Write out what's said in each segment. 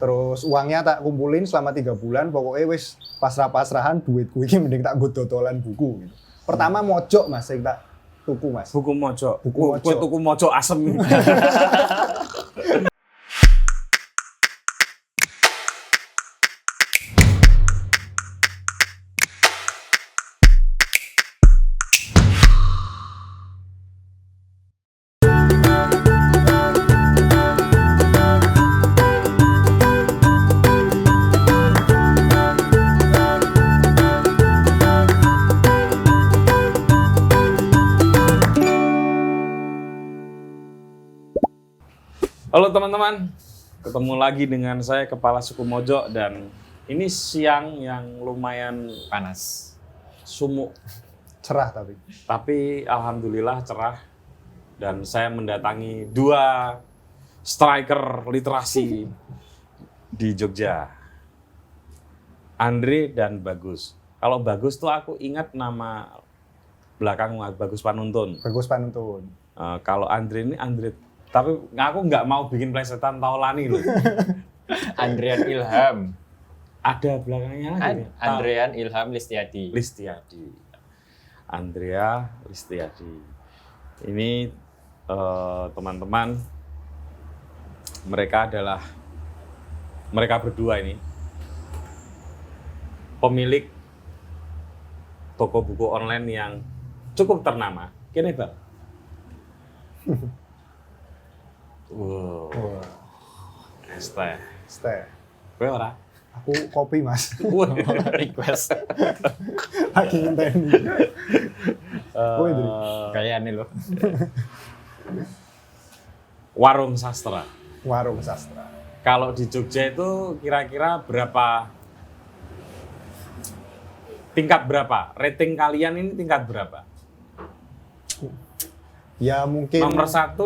Terus uangnya tak kumpulin selama 3 bulan, pokoknya wis pasrah-pasrahan duitku iki mending tak nggo dodolan buku gitu. Pertama mojok Mas sing tak tuku Mas. Buku mojok. Buku mojok. Kowe tuku mojok asem. Halo teman-teman, ketemu lagi dengan saya Kepala Suku Mojok dan ini siang yang lumayan panas, sumuk, Cerah tapi alhamdulillah cerah dan saya mendatangi 2 striker literasi di Jogja, Andre dan Bagus. Kalau Bagus tuh aku ingat nama belakang Bagus Panuntun. Bagus Panuntun. Kalau Andre ini Andre. Tapi aku nggak mau bikin plesetan Taulani loh. Andrian Ilham. Ada belakangnya lagi. Andrian Ilham Listiadi. Listiadi. Andrea Listiadi. Ini teman-teman, mereka berdua ini pemilik toko buku online yang cukup ternama. Kene, Bang. Wow. Teh. Kowe ora? Aku kopi Mas. Request. Lagi ngenteni. Kowe iki. Kayaknya loh. Warung sastra. Warung sastra. Kalau di Jogja itu kira-kira berapa? Tingkat berapa? Rating kalian ini tingkat berapa? Ya mungkin Nomor 1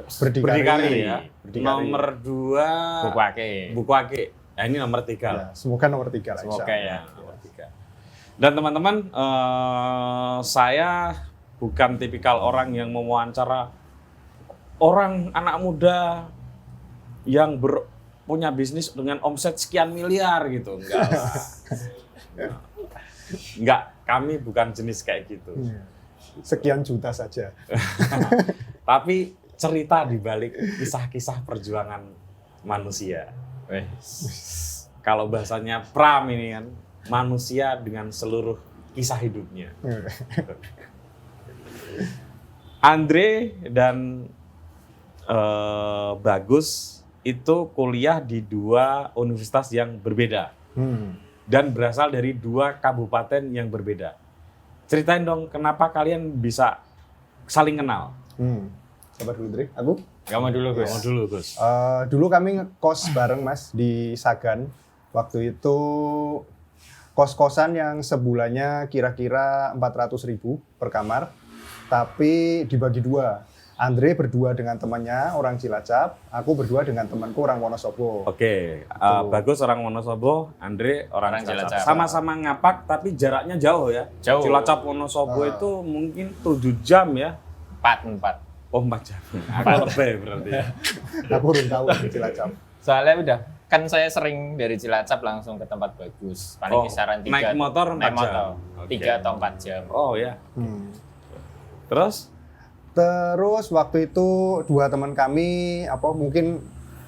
Berdikari ya. Berdikari. Nomor 2 Buku Ake. Nah, ini nomor 3 ya, lah. semoga nomor 3 lah. Semoga ya. Nomor 3. Dan teman-teman, saya bukan tipikal orang yang mewawancara orang anak muda yang punya bisnis dengan omset sekian miliar gitu. Enggak lah. Enggak, kami bukan jenis kayak gitu. Sekian juta saja. Tapi cerita di balik kisah-kisah perjuangan manusia. Kalau bahasanya Pram ini kan, manusia dengan seluruh kisah hidupnya. Andre dan Bagus itu kuliah di 2 universitas yang berbeda. Dan berasal dari 2 kabupaten yang berbeda. Ceritain dong kenapa kalian bisa saling kenal? Sabar dulu, Dri. Aku? Kamu dulu, Gus. Kamu dulu, Gus. Dulu kami ngekos bareng, Mas, di Sagan. Waktu itu kos-kosan yang sebulannya kira-kira 400.000 per kamar. Tapi dibagi 2. Andre berdua dengan temannya, orang Cilacap. Aku berdua dengan temanku, orang Wonosobo. Oke, Bagus orang Wonosobo, Andre orang Cilacap. Cilacap. Sama-sama ngapak, tapi jaraknya jauh ya. Jauh. Cilacap Wonosobo itu mungkin 7 jam ya. 4. Oh, 4 jam. Aku lebih berarti. Aku belum tahu di Cilacap. Soalnya udah, kan saya sering dari Cilacap langsung ke tempat Bagus. Paling kisaran 3. naik motor 4 jam. 3 atau 4 jam. Oh ya. Terus waktu itu 2 teman kami mungkin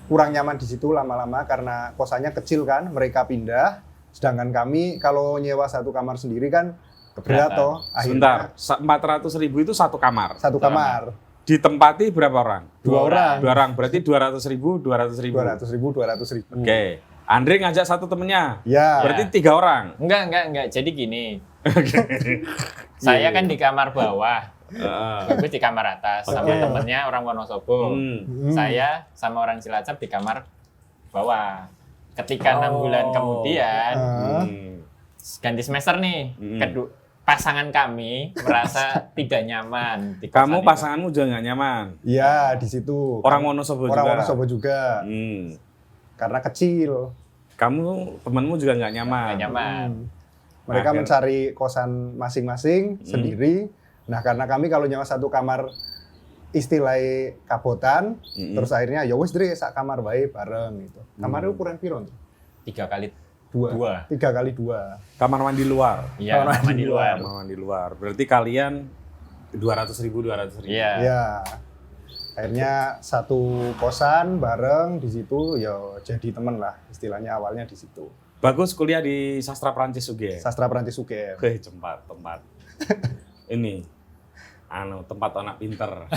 kurang nyaman di situ lama-lama karena kosannya kecil kan, mereka pindah. Sedangkan kami kalau nyewa 1 kamar sendiri kan berat toh. Sebentar, 400.000 itu 1 kamar. 1 kamar. Ditempati berapa orang? 2 orang. 2 orang, berarti 200.000. 200.000. Oke. Andre ngajak 1 temennya. Ya. Berarti 3 orang. Enggak. Jadi gini. Saya kan di kamar bawah. Bagus di kamar atas sama temennya orang Wonosobo. Saya sama orang Cilacap di kamar bawah. Ketika 6 bulan kemudian ganti semester nih, pasangan kami merasa tidak nyaman. Kamu pasanganmu juga nggak nyaman? Iya, di situ. Orang Wonosobo juga. Orang Wonosobo juga. Karena kecil. Kamu temanmu juga nggak nyaman. Nggak nyaman. Mereka mencari kosan masing-masing sendiri. Nah, karena kami kalau nyewa 1 kamar istilahnya kabotan, terus akhirnya ya wis Dre sak kamar wae bareng gitu. Kamarnya ukuran piro? 3x2. 3x2. Kamar mandi luar. Iya, kamar mandi luar. Kamar mandi luar. Berarti kalian 200.000. Iya. Ya. Akhirnya satu kosan bareng di situ ya jadi temen lah istilahnya awalnya di situ. Bagus kuliah di sastra Prancis UGM. Sastra Prancis UGM. Tempat. Ini tempat anak pinter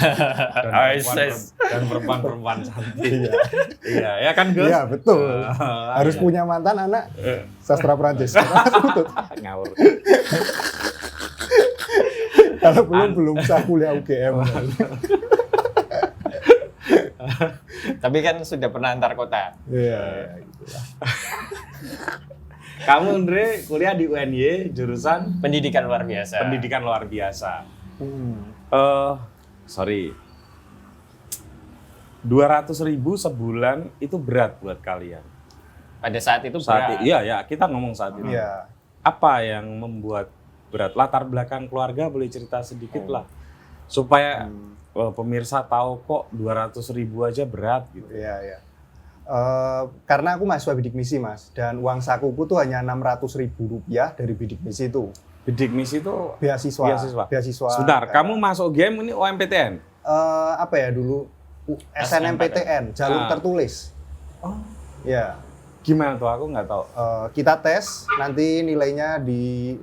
dan perempuan cantik. Iya, ya kan Gus? Iya, betul. Harus punya mantan anak sastra Prancis. Ngawur. Kalau belum bisa kuliah UGM. Tapi kan sudah pernah antar kota. Iya, gitulah. Kamu Andre kuliah di UNY jurusan Pendidikan luar biasa. pendidikan luar biasa. Sorry. 200.000 sebulan itu berat buat kalian. Pada saat itu berat. Iya, kita ngomong saat itu. Iya. Apa yang membuat berat? Latar belakang keluarga boleh cerita sedikit lah. Supaya pemirsa tahu kok 200.000 aja berat gitu. Iya. Karena aku mahasiswa bidik misi, Mas, dan uang sakuku tuh hanya Rp600.000 dari bidik misi itu. Bidik misi itu Beasiswa. Sebentar, kamu masuk game ini OMPTN? Apa ya dulu? SNMPTN, jalur tertulis. Oh. Ya. Gimana tuh? Aku nggak tahu. Kita tes, nanti nilainya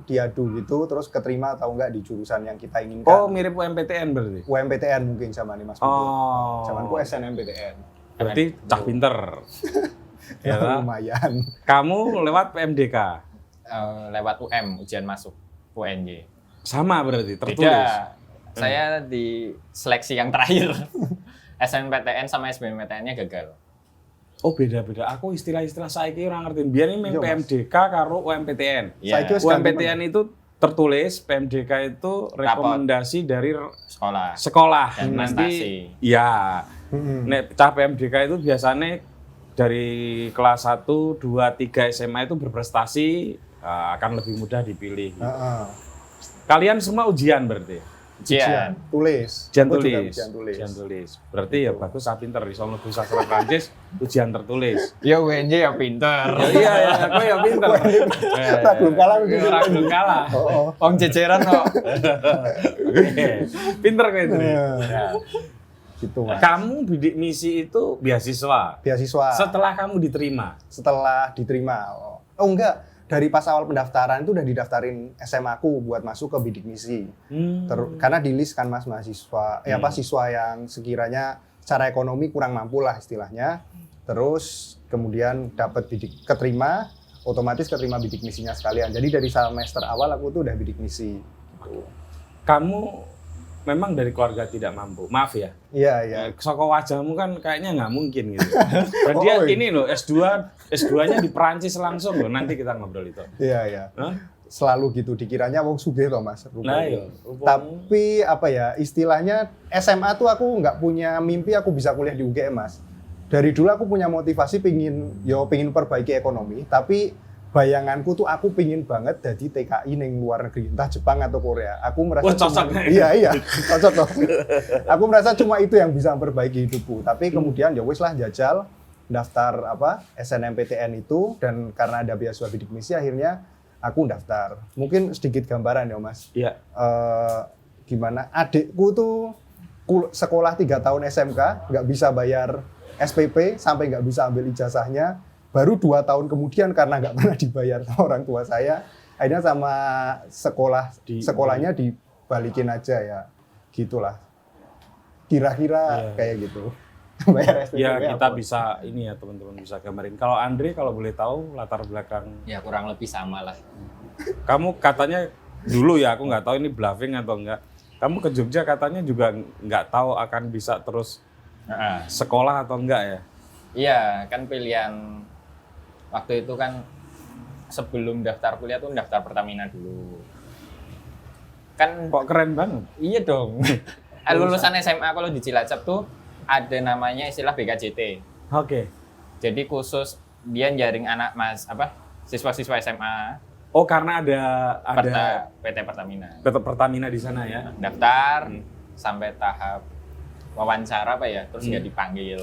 diadu gitu, terus keterima atau enggak di jurusan yang kita inginkan. Oh, mirip UMPTN berarti? UMPTN mungkin sama nih Mas. Oh. Zamanku SNMPTN. Berarti cah pinter. Ya, Ya, lumayan. kamu lewat PMDK? Lewat ujian masuk UNY. Sama berarti, tertulis? Beda. Saya di seleksi yang terakhir. SNMPTN sama SBMPTN-nya gagal. Oh, beda-beda. Aku istilah-istilah saya kira ngerti. Biar ini PMDK karo UMPTN. Iya. UMPTN itu tertulis, PMDK itu rekomendasi dari sekolah. Dan prestasi. Ya. Nek cah PMDK itu biasanya dari kelas 1, 2, 3 SMA itu berprestasi akan lebih mudah dipilih. Gitu. Kalian semua ujian berarti? Ujian tulis. Ujian Aku juga tulis. Ujian tulis. Berarti ya bagus, saya pinter. Di sono sastra Prancis, ujian tertulis. Ya UNJ ya pinter. Iya, aku ya pinter. Belum kalah gitu. Belum kalah. Om ceceran kok. Pinter kayak itu. Ya. Gitu, Mas. Kamu bidik misi itu beasiswa. Setelah kamu diterima. Setelah diterima. Oh enggak, dari pas awal pendaftaran itu udah didaftarin SMA aku buat masuk ke bidik misi. Karena di list kan Mas mahasiswa, siswa yang sekiranya secara ekonomi kurang mampu lah istilahnya. Terus kemudian dapat keterima, otomatis keterima bidik misinya sekalian. Jadi dari semester awal aku tuh udah bidik misi. Gitu. Kamu memang dari keluarga tidak mampu, maaf ya. Iya. Soko wajahmu kan kayaknya nggak mungkin gitu. Dan dia ini loh S2-nya di Perancis langsung loh. Nanti kita ngobrol itu. Iya. Selalu gitu dikiranya wong sugih toh Mas. Nah, iya. Tapi apa ya istilahnya SMA tuh aku nggak punya mimpi aku bisa kuliah di UGM Mas. Dari dulu aku punya motivasi pingin perbaiki ekonomi, tapi bayanganku tuh aku pingin banget jadi TKI ning luar negeri, entah Jepang atau Korea. Aku merasa iya, cocok toh. Aku merasa cuma itu yang bisa memperbaiki hidupku. Tapi kemudian ya wis lah jajal daftar SNMPTN itu, dan karena ada beasiswa bidik misi akhirnya aku daftar. Mungkin sedikit gambaran ya Mas. Iya. Gimana adikku tuh sekolah 3 tahun SMK nggak bisa bayar SPP sampai nggak bisa ambil ijazahnya. Baru 2 tahun kemudian karena nggak pernah dibayar sama orang tua saya, akhirnya sama sekolahnya dibalikin aja ya, gitulah. Kira-kira kayak gitu. Bayar SPP ya kita bisa ini ya teman-teman bisa gambarin. Kalau Andre kalau boleh tahu latar belakang? Ya kurang lebih sama lah. Kamu katanya dulu ya, aku nggak tahu ini bluffing atau enggak. Kamu ke Jogja katanya juga nggak tahu akan bisa terus sekolah atau enggak ya? Iya, kan pilihan waktu itu kan sebelum daftar kuliah tuh daftar Pertamina dulu. Kan kok keren banget. Iya dong. Lulusan SMA kalau di Cilacap tuh ada namanya istilah BKJT. Oke. Jadi khusus dia jaring anak siswa-siswa SMA. Oh, karena ada PT Pertamina. PT Pertamina di sana ya. Daftar sampai tahap wawancara apa ya, terus nggak dipanggil.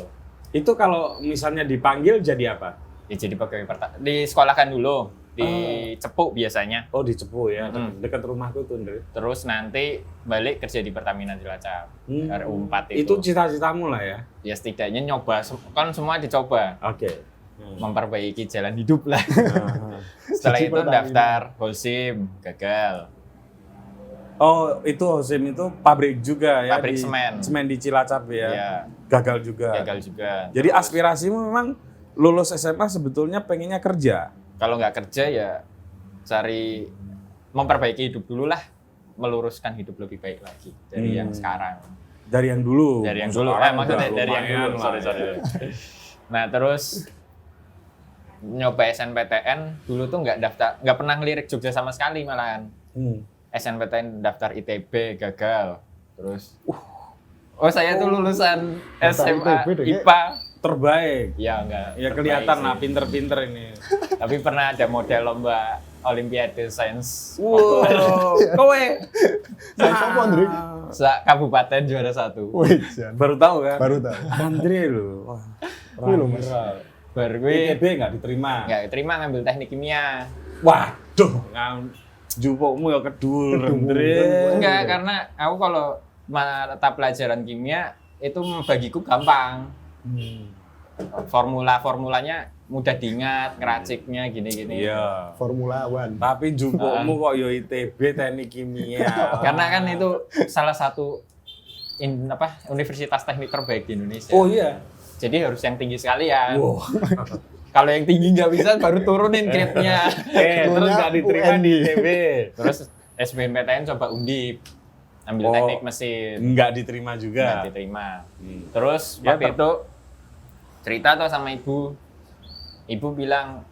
Itu kalau misalnya dipanggil jadi apa? Ya jadi pegawai di sekolahkan dulu, di Cepu biasanya. Oh di Cepu ya, dekat rumahku tuh Ndre. Terus nanti balik kerja di Pertamina Cilacap, RU4 itu. Itu cita-citamu lah ya? Ya setidaknya nyoba, kan semua dicoba. Oke. Memperbaiki jalan hidup lah. Setelah itu daftar Holcim, gagal. Oh itu Holcim itu pabrik juga ya? Pabrik semen. Semen di Cilacap ya? Ya, Gagal juga? gagal juga. Jadi aspirasimu memang lulus SMA sebetulnya pengennya kerja? Kalau nggak kerja ya cari memperbaiki hidup dulu lah, meluruskan hidup lebih baik lagi dari yang sekarang. Dari yang dulu? Dari yang dulu, maksudnya dari yang dulu. Sorry. Nah terus nyoba SNPTN dulu tuh nggak pernah ngelirik Jogja sama sekali malahan. SNPTN daftar ITB gagal. Terus, oh saya tuh lulusan SMA IPA. Terbaik. Ya enggak. Ya kelihatan lah pinter-pinter ini. Tapi pernah ada model lomba Olimpiade Sains. Wow. Kowe. Saya sopo Andre? Kabupaten juara 1. Wih, Jan. Baru tahu kan? Baru tahu. Andre lu. Wah. Wih lo Mas. Baru gue ITB nggak diterima. nggak terima ngambil teknik kimia. Waduh, jupukmu ya kedul, Andre. Enggak, karena aku kalau mata pelajaran kimia itu bagiku gampang. Formulanya mudah diingat, ngeraciknya gini-gini. Iya. Formula One. Tapi jupukmu kok yo ITB teknik kimia. Karena kan itu salah satu universitas teknik terbaik di Indonesia. Oh iya. Jadi harus yang tinggi sekalian. Wow. Kalau yang tinggi nggak bisa, baru turunin grade-nya. Terus nggak diterima di ITB. Terus SBMPTN coba Undip, ambil teknik mesin. Nggak diterima juga. Nggak diterima. Terus waktu itu cerita tuh sama ibu. Ibu bilang,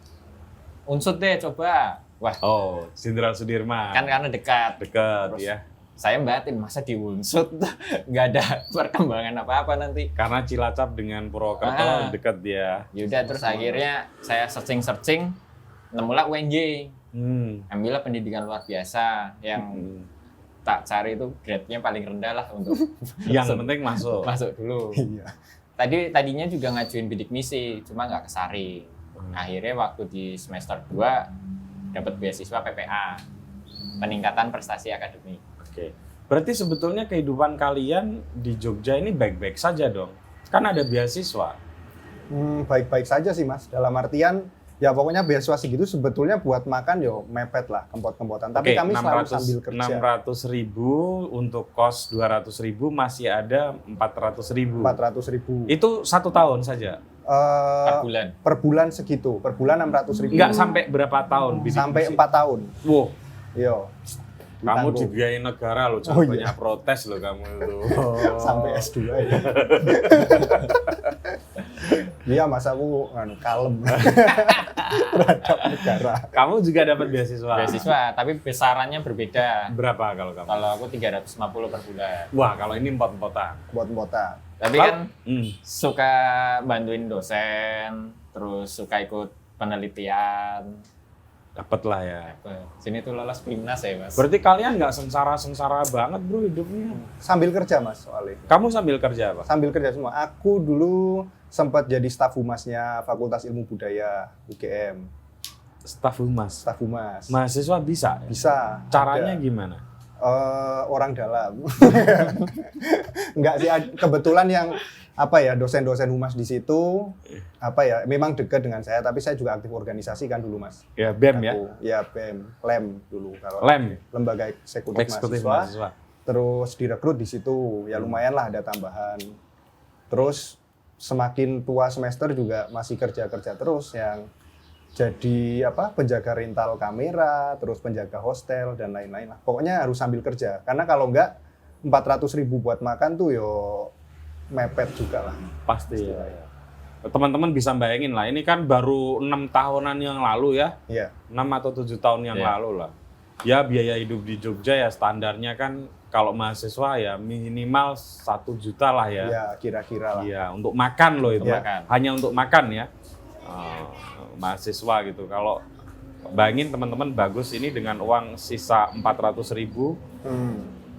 unsut deh coba. Wah. Oh, Jenderal Sudirman. Kan karena dekat. Dekat, terus, ya. Saya batin, masa di unsut nggak ada perkembangan apa-apa nanti. Karena Cilacap dengan Purwokerto dekat dia. Yaudah, terus akhirnya saya searching, nemulah UNJ. Ambillah pendidikan luar biasa yang tak cari itu grade-nya paling rendah lah untuk yang penting masuk. Masuk dulu. Iya. Tadinya juga ngajuin bidik misi, cuma nggak kesaring. Akhirnya waktu di semester 2 dapat beasiswa PPA, peningkatan prestasi akademik. Oke. Berarti sebetulnya kehidupan kalian di Jogja ini baik-baik saja dong? Kan ada beasiswa. Baik-baik saja sih Mas. Dalam artian ya pokoknya beasiswa segitu sebetulnya buat makan yo mepet lah, kempot-kempotan. Tapi kami selalu sambil kerja. 600.000 untuk kos 200.000 masih ada 400.000. 400.000. Itu 1 tahun saja? Per bulan? Per bulan segitu. Per bulan 600.000. Enggak sampai berapa tahun? Sampai 4 tahun. Wow. Yo. Kamu dibiayain negara loh, jangan banyak protes loh kamu itu. Sampai S2 ya. Iya Mas, aku kalem terhadap negara. Kamu juga dapat beasiswa? Beasiswa, tapi besarannya berbeda. Berapa kalau kamu? Kalau aku 350 per bulan. Wah, kalau ini empot-empotan. Buat-buatan. Tapi kan suka bantuin dosen, terus suka ikut penelitian. Dapat lah ya. Sini tuh lolos PIMNAS ya Mas. Berarti kalian nggak sengsara-sengsara banget bro hidupnya? Sambil kerja Mas soalnya. Kamu sambil kerja apa? Sambil kerja semua. Aku dulu sempat jadi staf humasnya Fakultas Ilmu Budaya UGM. Staf humas? Staf humas. Mahasiswa bisa? Bisa. Caranya ada. gimana? Orang dalam. Enggak sih, kebetulan yang dosen-dosen humas di situ memang dekat dengan saya, tapi saya juga aktif organisasi kan dulu Mas. Ya BEM ya? Ya BEM, LEM dulu kalau LEM? Lembaga Eksekutif Mahasiswa. Terus direkrut di situ, ya lumayan lah ada tambahan. Terus semakin tua semester juga masih kerja-kerja terus yang jadi penjaga rental kamera, terus penjaga hostel dan lain-lain lah. Pokoknya harus sambil kerja, karena kalau enggak 400.000 buat makan tuh yo mepet juga lah. Pasti ya. Teman-teman bisa bayangin lah, ini kan baru 6 tahunan yang lalu ya. Iya. 6 atau 7 tahun yang lalu lah. Ya biaya hidup di Jogja ya standarnya kan kalau mahasiswa ya minimal 1 juta lah ya. Iya, kira-kira lah. Iya, untuk makan loh itu. Makan. Hanya untuk makan ya. Mahasiswa gitu. Kalau bayangin teman-teman bagus ini dengan uang sisa 400.000.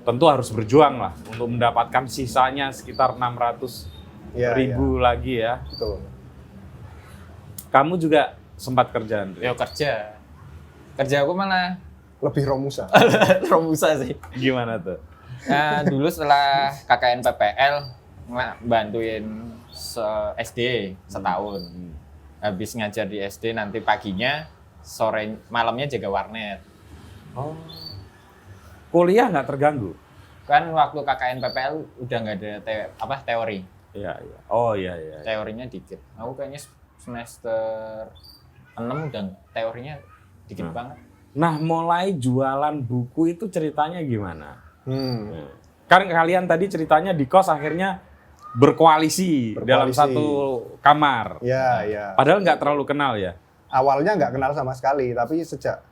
tentu harus berjuang lah untuk mendapatkan sisanya sekitar 600.000 lagi ya. Betul. Kamu juga sempat kerja, Andre? Yo kerja. Kerja aku mana? Lebih Romusa. Romusa sih. Gimana tuh? Nah, dulu setelah KKN PPL bantuin SD setahun. Habis ngajar di SD nanti paginya, sore malamnya jaga warnet. Oh. Kuliah nggak terganggu? Kan waktu KKN PPL udah nggak ada teori. Iya, iya. Oh iya. Teorinya dikit. Aku kayaknya semester 6 udah teorinya dikit banget. Nah, mulai jualan buku itu ceritanya gimana? Kan kalian tadi ceritanya di kos akhirnya berkoalisi dalam satu kamar. Iya. Padahal nggak terlalu kenal ya? Awalnya nggak kenal sama sekali, tapi sejak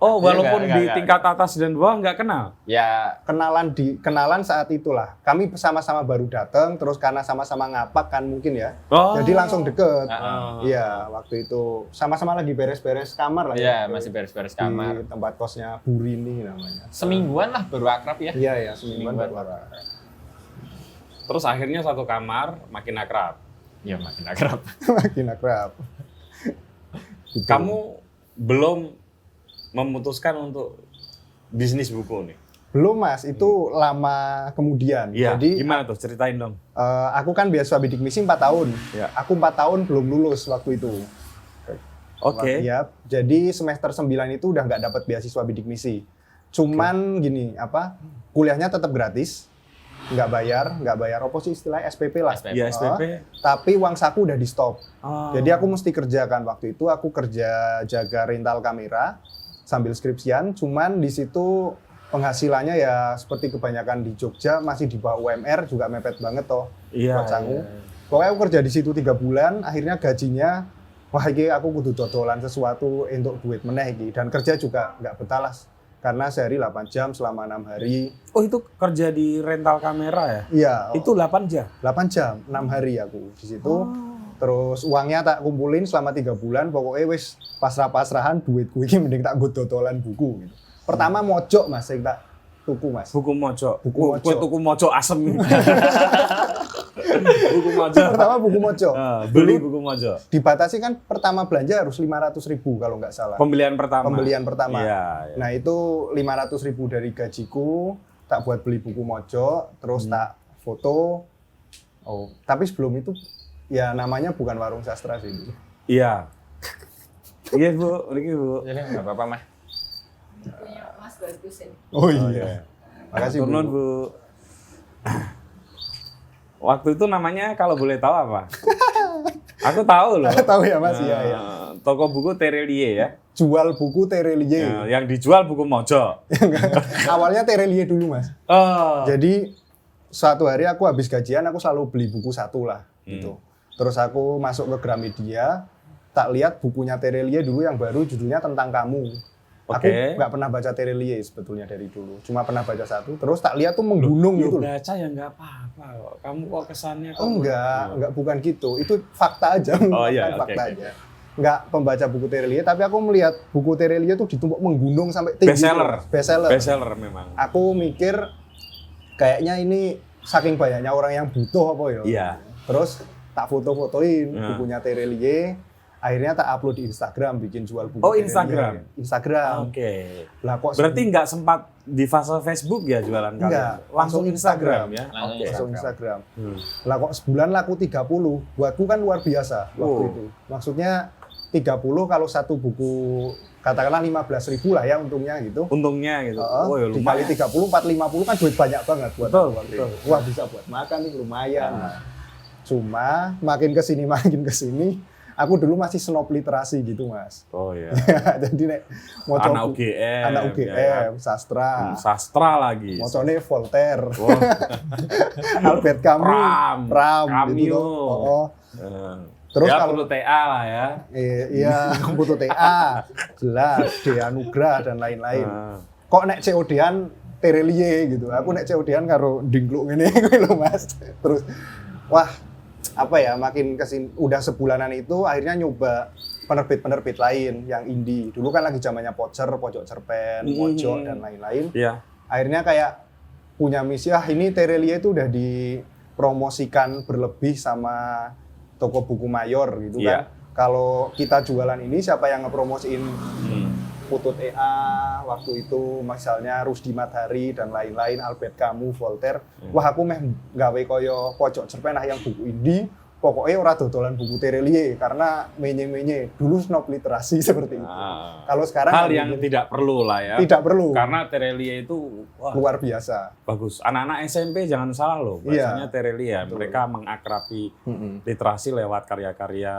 Oh, walaupun di enggak. tingkat atas dan bawah nggak kenal? Ya, kenalan saat itulah. Kami sama-sama baru datang, terus karena sama-sama ngapak kan mungkin ya. Oh. Jadi langsung deket. Oh. Iya, waktu itu sama-sama lagi beres-beres kamar lah ya masih beres-beres kamar. Di tempat kosnya Burini namanya. Semingguan lah baru akrab ya. Iya, semingguan baru akrab. Terus akhirnya satu kamar makin akrab. Ya makin akrab. Makin akrab. Gitu. Kamu belum memutuskan untuk bisnis buku nih? Belum Mas, itu lama kemudian. Iya, Jadi gimana tuh? Ceritain dong. aku kan beasiswa bidik misi 4 tahun. Ya. Aku 4 tahun belum lulus waktu itu. Oke. Ya, jadi semester 9 itu udah nggak dapat beasiswa bidik misi. Cuman gini, kuliahnya tetap gratis, nggak bayar apa sih istilahnya SPP lah. SPP. Iya, SPP. Tapi uang saku udah di stop. Oh. Jadi aku mesti kerjakan waktu itu, aku kerja jaga rental kamera sambil skripsian. Cuman di situ penghasilannya ya seperti kebanyakan di Jogja masih di bawah UMR, juga mepet banget toh. Iya. Buat sangu. Pokoknya aku kerja di situ 3 bulan, akhirnya gajinya wah iki aku kudu dodolan sesuatu untuk duit meneh iki, dan kerja juga nggak betah lah. Karena sehari 8 jam selama 6 hari. Oh, itu kerja di rental kamera ya? Iya. Itu 8 jam? 8 jam, 6 hari aku di situ. Terus uangnya tak kumpulin selama 3 bulan, pokoknya wis pasrah-pasrahan duitku ini mending tak nggo dodolan buku gitu. Pertama mojok Mas, sing tak tuku Mas. Buku mojo. Buku mojo. Kue tuku mojo asem. Buku mojo. Pertama buku mojok. Beli buku mojo. Dibatasi kan pertama belanja harus 500.000 kalau nggak salah. Pembelian pertama. Pembelian pertama. Iya. Nah itu 500.000 dari gajiku tak buat beli buku mojok, terus tak foto. Oh, tapi sebelum itu ya namanya bukan warung sastra sih dulu. Iya. Iya Bu, ini Bu. Jadi nggak apa-apa mah. Punya Mas bagus ini. Oh iya. Makasih Turun Bu. Waktu itu namanya kalau boleh tahu apa? Aku tahu loh. Tahu ya Mas, iya ya. Toko buku Terelie ya. Jual buku Terelie. Nah, yang dijual buku mojo. Awalnya Terelie dulu Mas. Oh. Jadi suatu hari aku habis gajian aku selalu beli buku satu lah gitu. Terus aku masuk ke Gramedia, tak lihat bukunya Terelie dulu yang baru judulnya Tentang Kamu. Aku Oke. nggak pernah baca Terelie sebetulnya dari dulu. Cuma pernah baca satu. Terus tak lihat tuh menggunung gitu. loh. Baca ya nggak apa-apa kok. Kamu kok kesannya kok. Enggak bukan gitu. Itu fakta aja. Oh iya, fakta oke. aja. Enggak pembaca buku Terelie, tapi aku melihat buku Terelie tuh ditumpuk menggunung sampai tinggi. Bestseller. Bestseller. Bestseller memang. Aku mikir kayaknya ini saking banyaknya orang yang butuh apa ya. Iya. Terus tak foto-fotoin Nah. bukunya Terelie. Akhirnya tak upload di Instagram, bikin jual buku. Oh, Terelie. Instagram? Instagram. Oke. Lah kok Berarti nggak sempat di fase Facebook ya jualan kalian? Enggak, Langsung Instagram ya? Langsung Oke. langsung Instagram. Hmm. Lah kok sebulan laku 30. Buatku kan luar biasa waktu Wow. itu. Maksudnya 30 kalau satu buku katakanlah 15.000 lah ya untungnya gitu. Untungnya gitu. Oh ya Dikali lumayan. 30, 450 kan duit banyak banget buat Betul, aku waktu betul. itu. Wah bisa buat makan nih lumayan. Cuma makin kesini, aku dulu masih snob literasi gitu Mas. Oh iya. Jadi nek mau Anak UGM. anak ya UGM, kan? sastra, Sastra lagi. mocone Voltaire, Wah. Albert Camus, Pram, gitu. Camus. Oh. Eh, Terus ya, kalau- perlu TA lah ya. Iya, butuh TA, jelas, D Anugrah dan lain-lain. Ah. Kok nek COD-an Terelie gitu. Aku nek COD-an karo dingkluk ngene kuwi lho Mas. Terus wah, apa ya, makin kesini udah sebulanan itu akhirnya nyoba penerbit-penerbit lain yang indie. Dulu kan lagi zamannya Pocer, Pojok Cerpen, Pojok dan lain-lain. Iya. Akhirnya kayak punya misi, ini Terelie itu udah dipromosikan berlebih sama toko buku mayor gitu kan. Kalau kita jualan ini, siapa yang ngepromosiin Putut EA waktu itu, misalnya Rusdi Madhari dan lain-lain, Albert Camus, Voltaire. Wah, aku meh gawe koyo pojok cerpen yang buku indie. Pokoknya ora dodolan buku Terelie karena menye-menye dulu snob literasi seperti itu. Kalau sekarang hal yang tidak perlu lah ya. Tidak perlu. Karena Terelie itu luar biasa. Bagus. Anak-anak SMP jangan salah loh. Bahasanya Terelie ya. Mereka mengakrabi literasi lewat karya-karya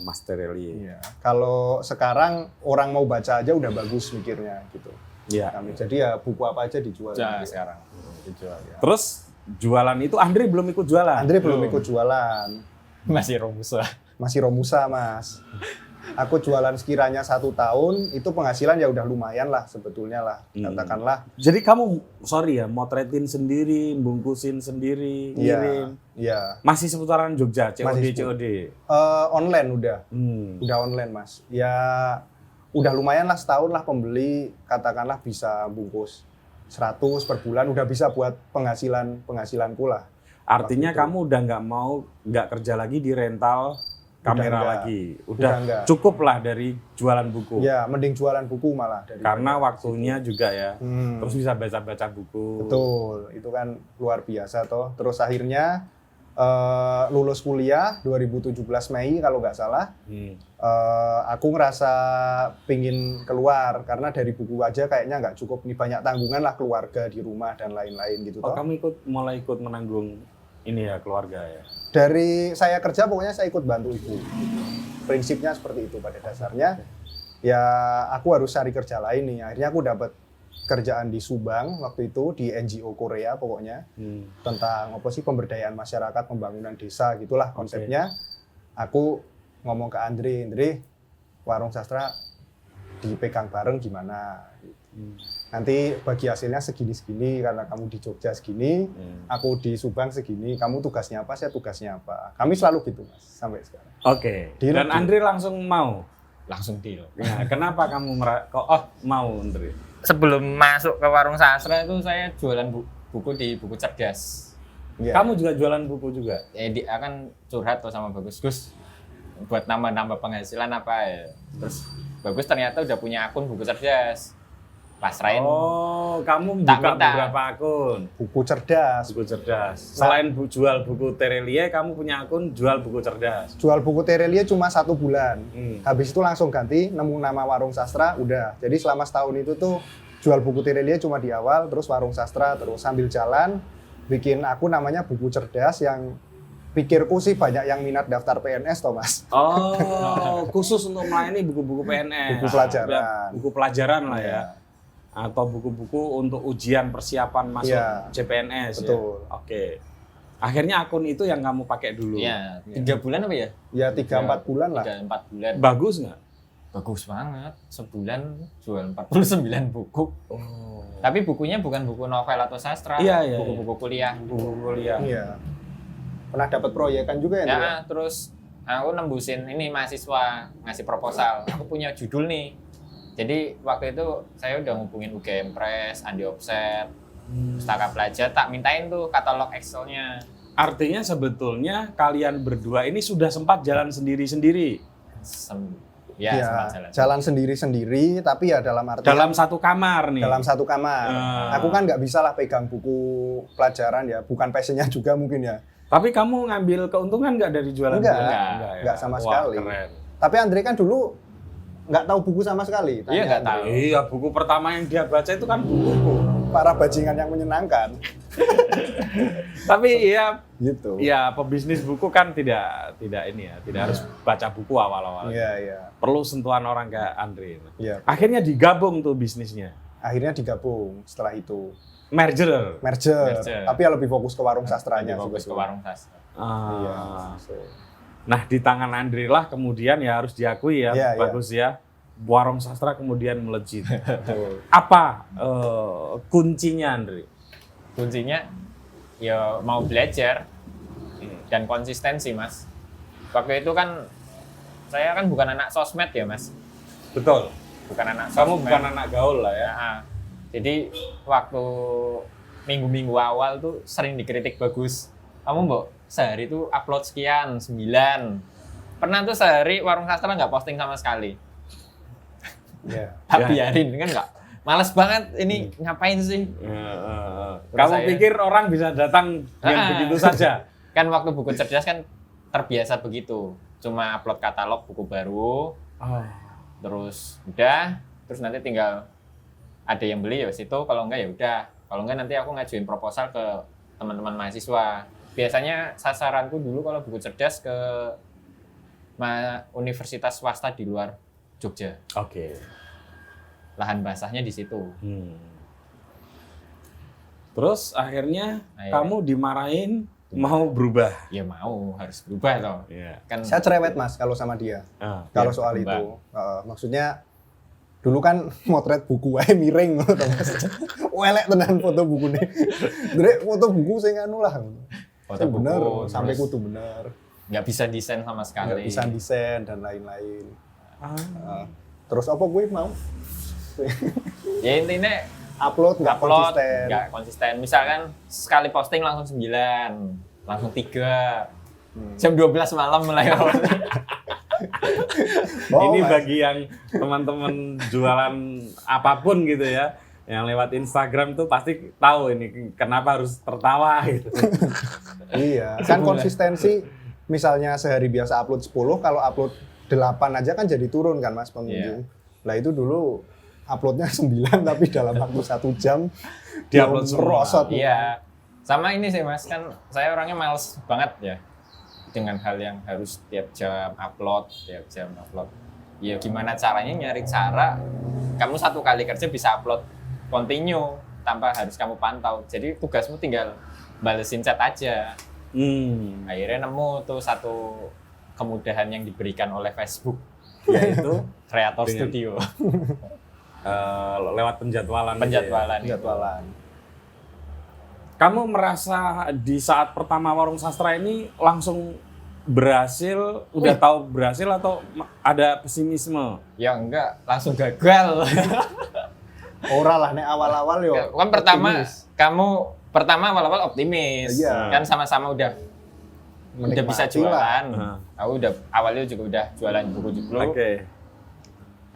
Mas Terelie. Iya. Kalau sekarang orang mau baca aja udah bagus mikirnya gitu. Iya. Jadi ya buku apa aja dijual. Sekarang dijual. Ya. Terus jualan itu Andre belum ikut jualan. Andre belum ikut jualan. Masih Romusa. Masih Romusa, Mas. Aku jualan sekiranya 1 tahun, itu penghasilan ya udah lumayan lah sebetulnya lah, katakanlah. Jadi kamu, sorry ya, motretin sendiri, bungkusin sendiri, ngirim. Iya. Masih seputaran Jogja, COD. Online udah online Mas. Ya udah lumayan lah, setahun lah pembeli, katakanlah bisa bungkus 100 per bulan, udah bisa buat penghasilanku lah. Artinya kamu udah nggak kerja lagi di rental kamera lagi, udah cukup lah dari jualan buku. Ya, mending jualan buku malah. Karena waktunya juga ya, terus bisa baca-baca buku. Betul, itu kan luar biasa toh. Terus akhirnya lulus kuliah 2017 Mei kalau nggak salah, aku ngerasa pingin keluar karena dari buku aja kayaknya nggak cukup nih, banyak tanggungan lah keluarga di rumah dan lain-lain gitu toh. Kamu mulai ikut menanggung ini ya keluarga ya? Dari saya kerja pokoknya saya ikut bantu ibu. Prinsipnya seperti itu pada dasarnya. Ya aku harus cari kerja lain nih. Akhirnya aku dapat kerjaan di Subang waktu itu di NGO Korea pokoknya. Tentang apa sih pemberdayaan masyarakat, pembangunan desa gitulah konsepnya. Aku ngomong ke Andre, warung sastra dipegang bareng gimana? Nanti bagi hasilnya segini-segini karena kamu di Jogja segini, aku di Subang segini, kamu tugasnya apa, saya tugasnya apa. Kami selalu gitu Mas, sampai sekarang. Oke. Dan Andre langsung mau? Langsung deal. Nah, kenapa kamu mau Andre? Sebelum masuk ke warung sastra itu saya jualan buku di Buku Cerdas. Yeah. Kamu juga jualan buku juga? Dia akan curhat tuh sama Bagus, Gus, buat nambah-nambah penghasilan apa ya. Terus Bagus ternyata udah punya akun Buku Cerdas. Pasrahin. Oh, kamu buka beberapa akun. Buku Cerdas. Buku Cerdas. Selain jual buku Terelie, kamu punya akun jual buku cerdas. Jual buku Terelie cuma 1 bulan. Habis itu langsung ganti, nemu nama warung sastra, udah. Jadi selama setahun itu tuh jual buku Terelie cuma di awal, terus warung sastra, terus sambil jalan bikin akun namanya Buku Cerdas yang pikirku sih banyak yang minat daftar PNS toh Mas. Oh, khusus untuk melayani buku-buku PNS. Buku pelajaran. Buku pelajaran lah ya. Atau buku-buku untuk ujian persiapan masuk CPNS. Betul. Ya? Oke. Akhirnya akun itu yang kamu pakai dulu. Iya. 3 bulan apa ya? Ya 3-4 bulan lah. 3-4 bulan. Bagus nggak? Bagus banget. Sebulan jual 49 buku. Oh. Tapi bukunya bukan buku novel atau sastra. Iya. Buku-buku kuliah. Buku kuliah. Iya. Pernah dapat proyekan juga ya? Ya, terus aku nembusin ini mahasiswa ngasih proposal. Aku punya judul nih. Jadi waktu itu saya udah ngubungin UGM Press, Andi Offset, Pustaka Pelajar, tak mintain tuh katalog Excel-nya. Artinya sebetulnya kalian berdua ini sudah sempat jalan sendiri-sendiri. Sempat jalan sendiri-sendiri, tapi ya dalam arti dalam satu kamar nih. Dalam satu kamar. Aku kan nggak bisa lah pegang buku pelajaran ya, bukan passionnya juga mungkin ya. Tapi kamu ngambil keuntungan nggak dari jualan? Enggak sama sekali. Keren. Tapi Andre kan dulu nggak tahu buku sama sekali. Iya nggak tahu. Iya, buku pertama yang dia baca itu kan buku. Para bajingan yang menyenangkan. Tapi ya gitu. Ya pebisnis buku kan tidak ini ya, tidak harus baca buku awal-awal. Iya. Perlu sentuhan orang kayak Andre. Iya. Akhirnya digabung tuh bisnisnya. Akhirnya digabung setelah itu. Merger. Tapi ya lebih fokus ke warung sastranya. Fokus ke warung sastra. Iya. Nah di tangan Andre lah kemudian ya harus diakui ya, bagus ya, warung sastra kemudian melejit. Apa kuncinya Andre? Kuncinya ya mau belajar dan konsistensi Mas. Waktu itu kan saya kan bukan anak sosmed ya Mas. Betul. Bukan anak Kamu sosmed. bukan anak gaul lah ya. Jadi waktu minggu-minggu awal tuh sering dikritik Bagus. Kamu mbok sehari tuh upload sekian, 9. Pernah tuh sehari Warung Sastra nggak posting sama sekali. Iya. Tak biarin kan nggak. Males banget ini ngapain sih? Kamu pikir orang bisa datang dengan begitu saja? Kan waktu buku cerdas kan terbiasa begitu. Cuma upload katalog buku baru. Terus udah, terus nanti tinggal ada yang beli ya situ, kalau enggak ya udah. Kalau enggak nanti aku ngajuin proposal ke teman-teman mahasiswa. Biasanya sasaranku dulu kalau buku cerdas ke universitas swasta di luar Jogja. Oke. Lahan basahnya di situ. Terus akhirnya kamu dimarahin mau berubah. Ya mau, harus berubah toh. Iya. Kan Saya cerewet Mas kalau sama dia. Kalau soal berubah. itu. Maksudnya dulu kan motret buku wae miring ngono to Mas. Welek tenan foto buku nih. Drek foto buku sing anu lah. foto buku, bener, terus sampai kudu bener. nggak bisa desain sama sekali. Nggak bisa desain dan lain-lain. Terus apa gue mau? Ya intinya Upload nggak konsisten. nggak konsisten. Misalkan sekali posting langsung 9, langsung 3. Jam 12 malam mulai Ini Mas. bagi yang teman-teman jualan apapun gitu ya, yang lewat Instagram tuh pasti tahu ini kenapa harus tertawa gitu. Iya, kan konsistensi misalnya sehari biasa upload 10, kalau upload 8 aja kan jadi turun kan Mas pengunjung. Lah itu dulu uploadnya 9 tapi dalam waktu 1 jam Di-upload semua. merosot. Iya. Sama ini sih Mas, kan saya orangnya males banget ya dengan hal yang harus tiap jam upload. Ya gimana caranya nyari cara kamu satu kali kerja bisa upload continue tanpa harus kamu pantau. Jadi tugasmu tinggal balesin chat aja. Akhirnya nemu tuh satu kemudahan yang diberikan oleh Facebook, yaitu Creator Studio. Lewat penjadwalan. Jadwalan. Kamu merasa di saat pertama Warung Sastra ini langsung berhasil, udah tahu berhasil atau ada pesimisme? Ya enggak, langsung gagal. Ora lah nek awal-awal yo. Kan pertama optimis. kamu awal-awal optimis. Iya. Kan sama-sama udah bisa Menikmati jualan. lah. Aku udah awalnya juga udah jualan buku dulu. Oke.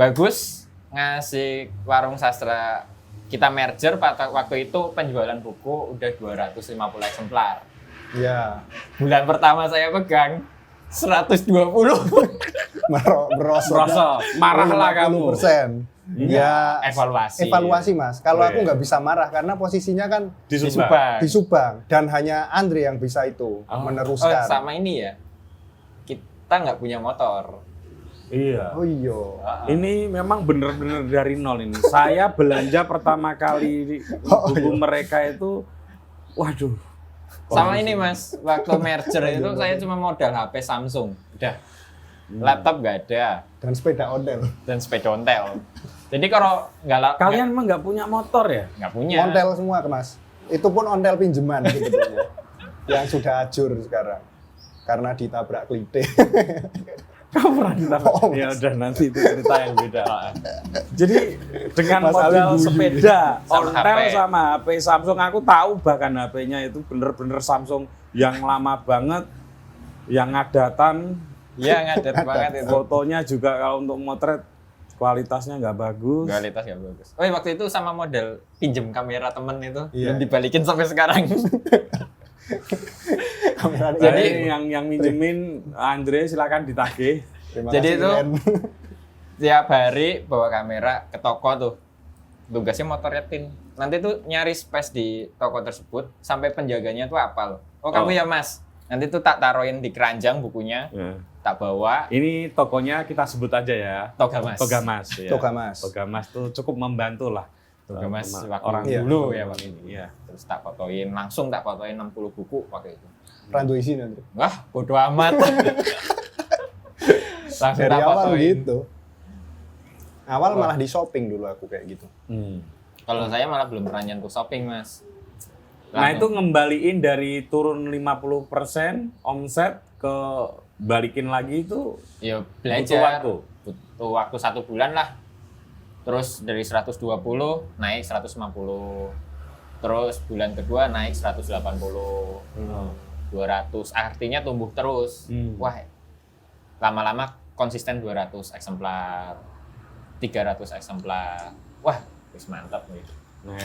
Bagus ngasih Warung Sastra, kita merger pada waktu itu penjualan buku udah 250 eksemplar. Iya. Bulan pertama saya pegang 120. Merosot. Marahlah kamu. 50%. Ya Evaluasi Mas. Kalau aku Oke. nggak bisa marah karena posisinya kan Di Di Subang. Subang. di Subang dan hanya Andre yang bisa itu Oh, meneruskan. sama ini ya. Kita nggak punya motor. Iya. Oh iya. Ini memang bener-bener dari nol ini. Saya belanja pertama kali buku mereka itu, waduh. Sama ini Mas, waktu merger itu saya cuma modal HP Samsung. Udah. Laptop nggak ada Dan sepeda ondel. dan sepeda ontel. Jadi kalau Kalian emang nggak punya motor ya? nggak punya. Ondel semua ke Mas. Itu pun ondel pinjaman sebetulnya. Yang sudah ajur sekarang. Karena ditabrak klite. Kamu pernah ditabrak? Oh, Ya udah nanti itu cerita yang beda. Jadi dengan Mas Ali modal guyu. sepeda, Sama ontel HP. sama HP Samsung, aku tahu bahkan HP-nya itu bener-bener Samsung yang lama banget, yang ngadatan, Iya ngadet banget itu. fotonya juga kalau untuk motret kualitasnya nggak bagus. Kualitas nggak bagus. Oh waktu itu sama model pinjem kamera temen itu Iya. dan dibalikin sampai sekarang. Jadi yang minjemin Andre silakan ditagih. Terima Jadi kasih, itu Ren. Tiap hari bawa kamera ke toko tuh. Tugasnya motoretin. Nanti tuh nyari space di toko tersebut sampai penjaganya tuh apal. Oh kamu ya Mas. Nanti tuh tak taruhin di keranjang bukunya, Ya. tak bawa. Ini tokonya kita sebut aja ya. Toga Mas. Toga Mas. Ya. Toga Mas. Toga Mas tuh cukup membantu lah. Toga Mas waktu orang Iya. dulu ya waktu itu. Iya. Terus tak fotoin, langsung tak fotoin 60 buku pakai itu. Randu isi nanti. Wah, bodo amat. Langsung Dari tak awal fotoin. gitu. Awal malah di shopping dulu aku kayak gitu. Kalau saya malah belum pernah nyentuh shopping, Mas. Nah itu ngembaliin dari turun 50% omset ke balikin lagi itu ya butuh belajar. waktu. Butuh waktu 1 bulan lah. Terus dari 120 naik 150. Terus bulan kedua naik 180, 200, artinya tumbuh terus. Wah, lama-lama konsisten 200 eksemplar, 300 eksemplar. Wah, wis mantap nih. Nah,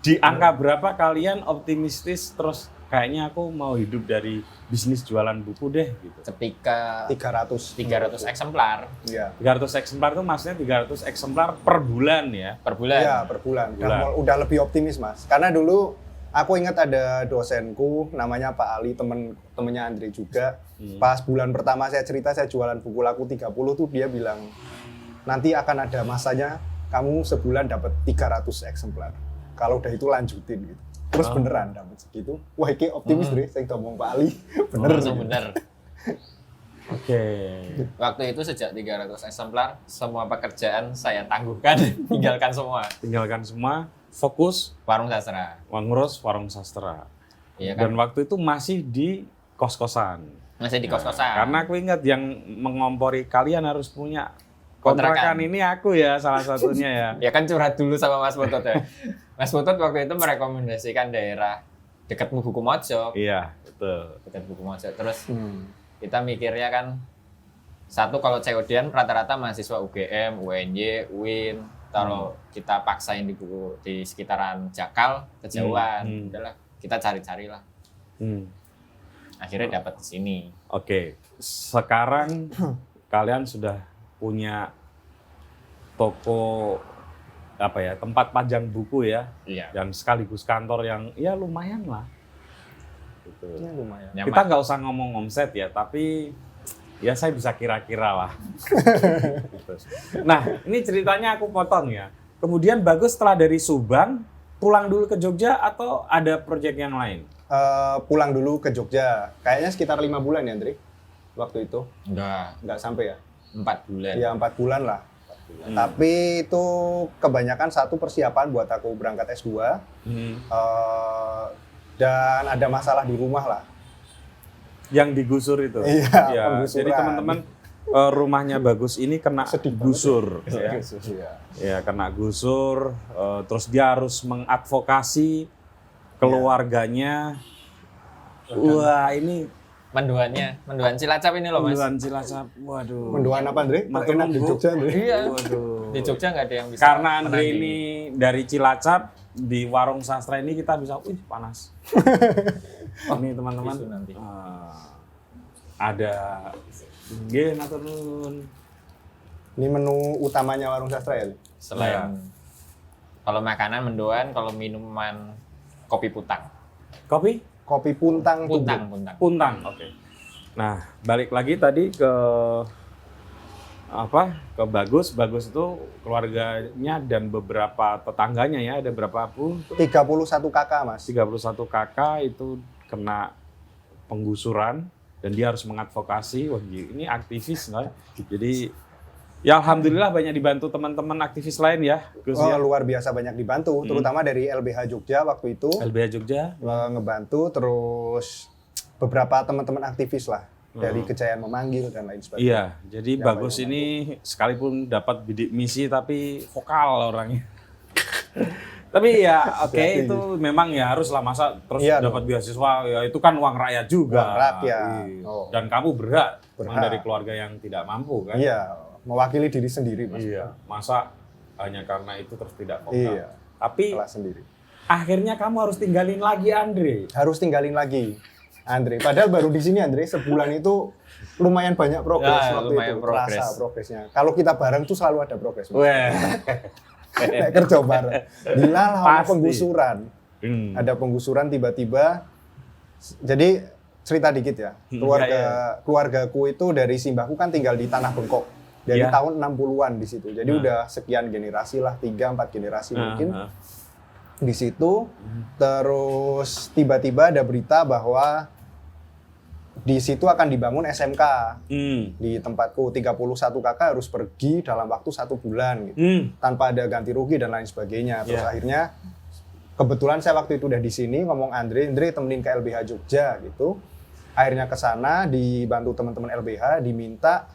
di angka berapa kalian optimistis terus kayaknya aku mau hidup dari bisnis jualan buku deh gitu? Ketika 300 eksemplar Iya. 300 eksemplar itu maksudnya 300 eksemplar per bulan ya? per bulan. Iya, per bulan. Udah lebih optimis, Mas. Karena dulu aku ingat ada dosenku namanya Pak Ali, temennya Andre juga. Pas bulan pertama saya cerita saya jualan buku laku 30 tuh dia bilang nanti akan ada masanya kamu sebulan dapat 300 eksemplar. Kalau udah itu lanjutin gitu. Terus beneran dapat segitu. Wah, ini optimis deh, saya ngomong Pak Ali. Bener. Langsung bener. Oke. Waktu itu sejak 300 eksemplar, semua pekerjaan saya tangguhkan, tinggalkan semua. Tinggalkan semua, fokus Warung sastra. ngurus warung sastra. Iya kan? Dan waktu itu masih di kos-kosan. Masih di kos-kosan. Karena aku ingat yang mengompori kalian harus punya Kontrakan. kontrakan ini aku ya salah satunya ya. Ya kan curhat dulu sama Mas Putut ya. Mas Putut waktu itu merekomendasikan daerah dekat Buku Mojok. Iya, betul. Dekat Buku Mojok. Terus kita mikirnya kan, satu kalau COD-an rata-rata mahasiswa UGM, UNY, UIN. Kalau kita paksain di sekitaran Jakal, kejauhan. Udahlah, kita cari-carilah. Akhirnya dapat di sini. Oke, sekarang kalian sudah punya toko apa ya, tempat pajang buku ya, Iya. dan sekaligus kantor yang ya lumayan lah. Gitu. Ya, lumayan. Nyaman. Kita nggak usah ngomong omset ya, tapi ya saya bisa kira-kira lah. Gitu. Nah, ini ceritanya aku potong ya. Kemudian Bagus setelah dari Subang pulang dulu ke Jogja atau ada proyek yang lain? Pulang dulu ke Jogja. Kayaknya sekitar 5 bulan ya, Andre? Waktu itu. Nggak sampai ya? 4 bulan. Ya 4 bulan lah. Tapi itu kebanyakan satu persiapan buat aku berangkat S2. Dan ada masalah di rumah lah. Yang digusur itu. Iya, Ya, penggusuran. jadi teman-teman rumahnya Bagus ini kena Sedih banget gusur. ya. Ya. Iya. Ya, kena gusur. Terus dia harus mengadvokasi keluarganya. Wah, ini Mendoan Cilacap ini loh, Mas. Mendoan Cilacap. Waduh. Mendoan apa, Andre? Matur Enak di nuwun, Bu. Jogja, Andre? Iya. Waduh. Di Jogja nggak ada yang bisa. Karena Andre menandingi. ini dari Cilacap, di warung sastra ini kita bisa, wih panas. Ini teman-teman, Bisu nanti. ada nggih matur nuwun. Ini menu utamanya warung sastra ya? Selain kalau makanan mendoan, kalau minuman kopi putang. Kopi? Kopi puntang tubuh. Puntang, oke. Nah, balik lagi tadi ke ke Bagus. Bagus itu keluarganya dan beberapa tetangganya ya, ada berapa Bu? 31 kakak, Mas. 31 kakak itu kena penggusuran dan dia harus mengadvokasi. Wah, ini aktivis lah. Jadi ya alhamdulillah banyak dibantu teman-teman aktivis lain ya, Gus ya. Luar biasa banyak dibantu, terutama dari LBH Jogja waktu itu. LBH Jogja. Ngebantu, terus beberapa teman-teman aktivis lah. Dari Kejayaan Memanggil dan lain sebagainya. Iya, jadi Yang Bagus banyak ini sekalipun dapat bidik misi tapi vokal orangnya. Tapi ya oke, Hati-hati. itu memang ya haruslah, masa terus Iya dapat beasiswa, ya itu kan uang rakyat juga. Uang rakyat. Iya. Oh. Dan kamu berhak Berhak. dari keluarga yang tidak mampu kan? Iya, mewakili diri sendiri, Mas. Iya. Masa hanya karena itu terus tidak vokal. Iya, Tapi kelas sendiri. akhirnya kamu harus tinggalin lagi Andre. Harus tinggalin lagi, Andre. Padahal baru di sini, Andre, sebulan itu lumayan banyak progres Ya, waktu lumayan itu. progres. Terasa progresnya. Kalau kita bareng tuh selalu ada progres. Mas. Weh. Kayak kerja bareng. Gila lah, ada Pasti. penggusuran. Ada penggusuran tiba-tiba. Jadi cerita dikit ya. Keluargaku itu dari simbahku kan tinggal di Tanah Bengkok. Dari Iya. tahun 60-an di situ. Jadi udah sekian generasi lah, 3-4 generasi mungkin. Di situ. Terus tiba-tiba ada berita bahwa di situ akan dibangun SMK. Di tempatku 31 kakak harus pergi dalam waktu 1 bulan gitu. Tanpa ada ganti rugi dan lain sebagainya. Terus Yeah. akhirnya kebetulan saya waktu itu udah di sini ngomong Andre temenin ke LBH Jogja gitu. Akhirnya ke sana dibantu teman-teman LBH, diminta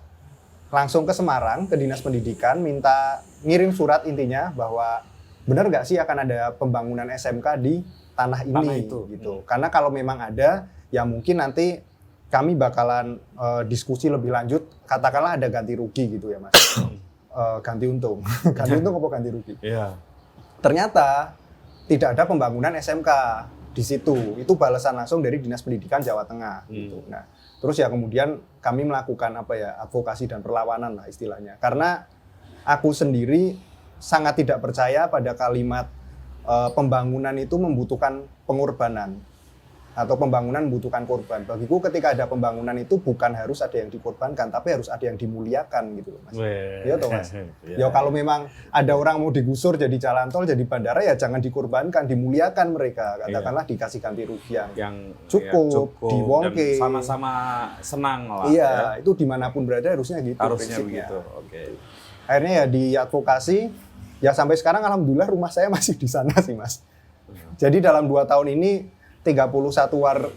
langsung ke Semarang ke Dinas Pendidikan, minta ngirim surat intinya bahwa benar nggak sih akan ada pembangunan SMK di tanah ini itu. gitu. Karena kalau memang ada, ya mungkin nanti kami bakalan diskusi lebih lanjut. Katakanlah ada ganti rugi gitu ya mas, ganti untung, ganti untung apa ganti rugi? Iya. Ternyata tidak ada pembangunan SMK di situ. Itu balasan langsung dari Dinas Pendidikan Jawa Tengah. Gitu. Nah, terus ya kemudian kami melakukan advokasi dan perlawanan lah istilahnya. Karena aku sendiri sangat tidak percaya pada kalimat pembangunan itu membutuhkan pengorbanan atau pembangunan membutuhkan korban. Bagiku ketika ada pembangunan itu bukan harus ada yang dikorbankan, tapi harus ada yang dimuliakan gitu loh mas. Iya toh mas. Ya kalau memang ada orang mau digusur jadi jalan tol, jadi bandara ya jangan dikorbankan, dimuliakan mereka. Katakanlah dikasih ganti rugi yang cukup, diwongke. Dan sama-sama senang lah. Iya, itu dimanapun berada harusnya gitu. Harusnya prinsipnya. begitu. Oke. Akhirnya ya diadvokasi, ya sampai sekarang alhamdulillah rumah saya masih di sana sih mas. Jadi dalam 2 tahun ini 31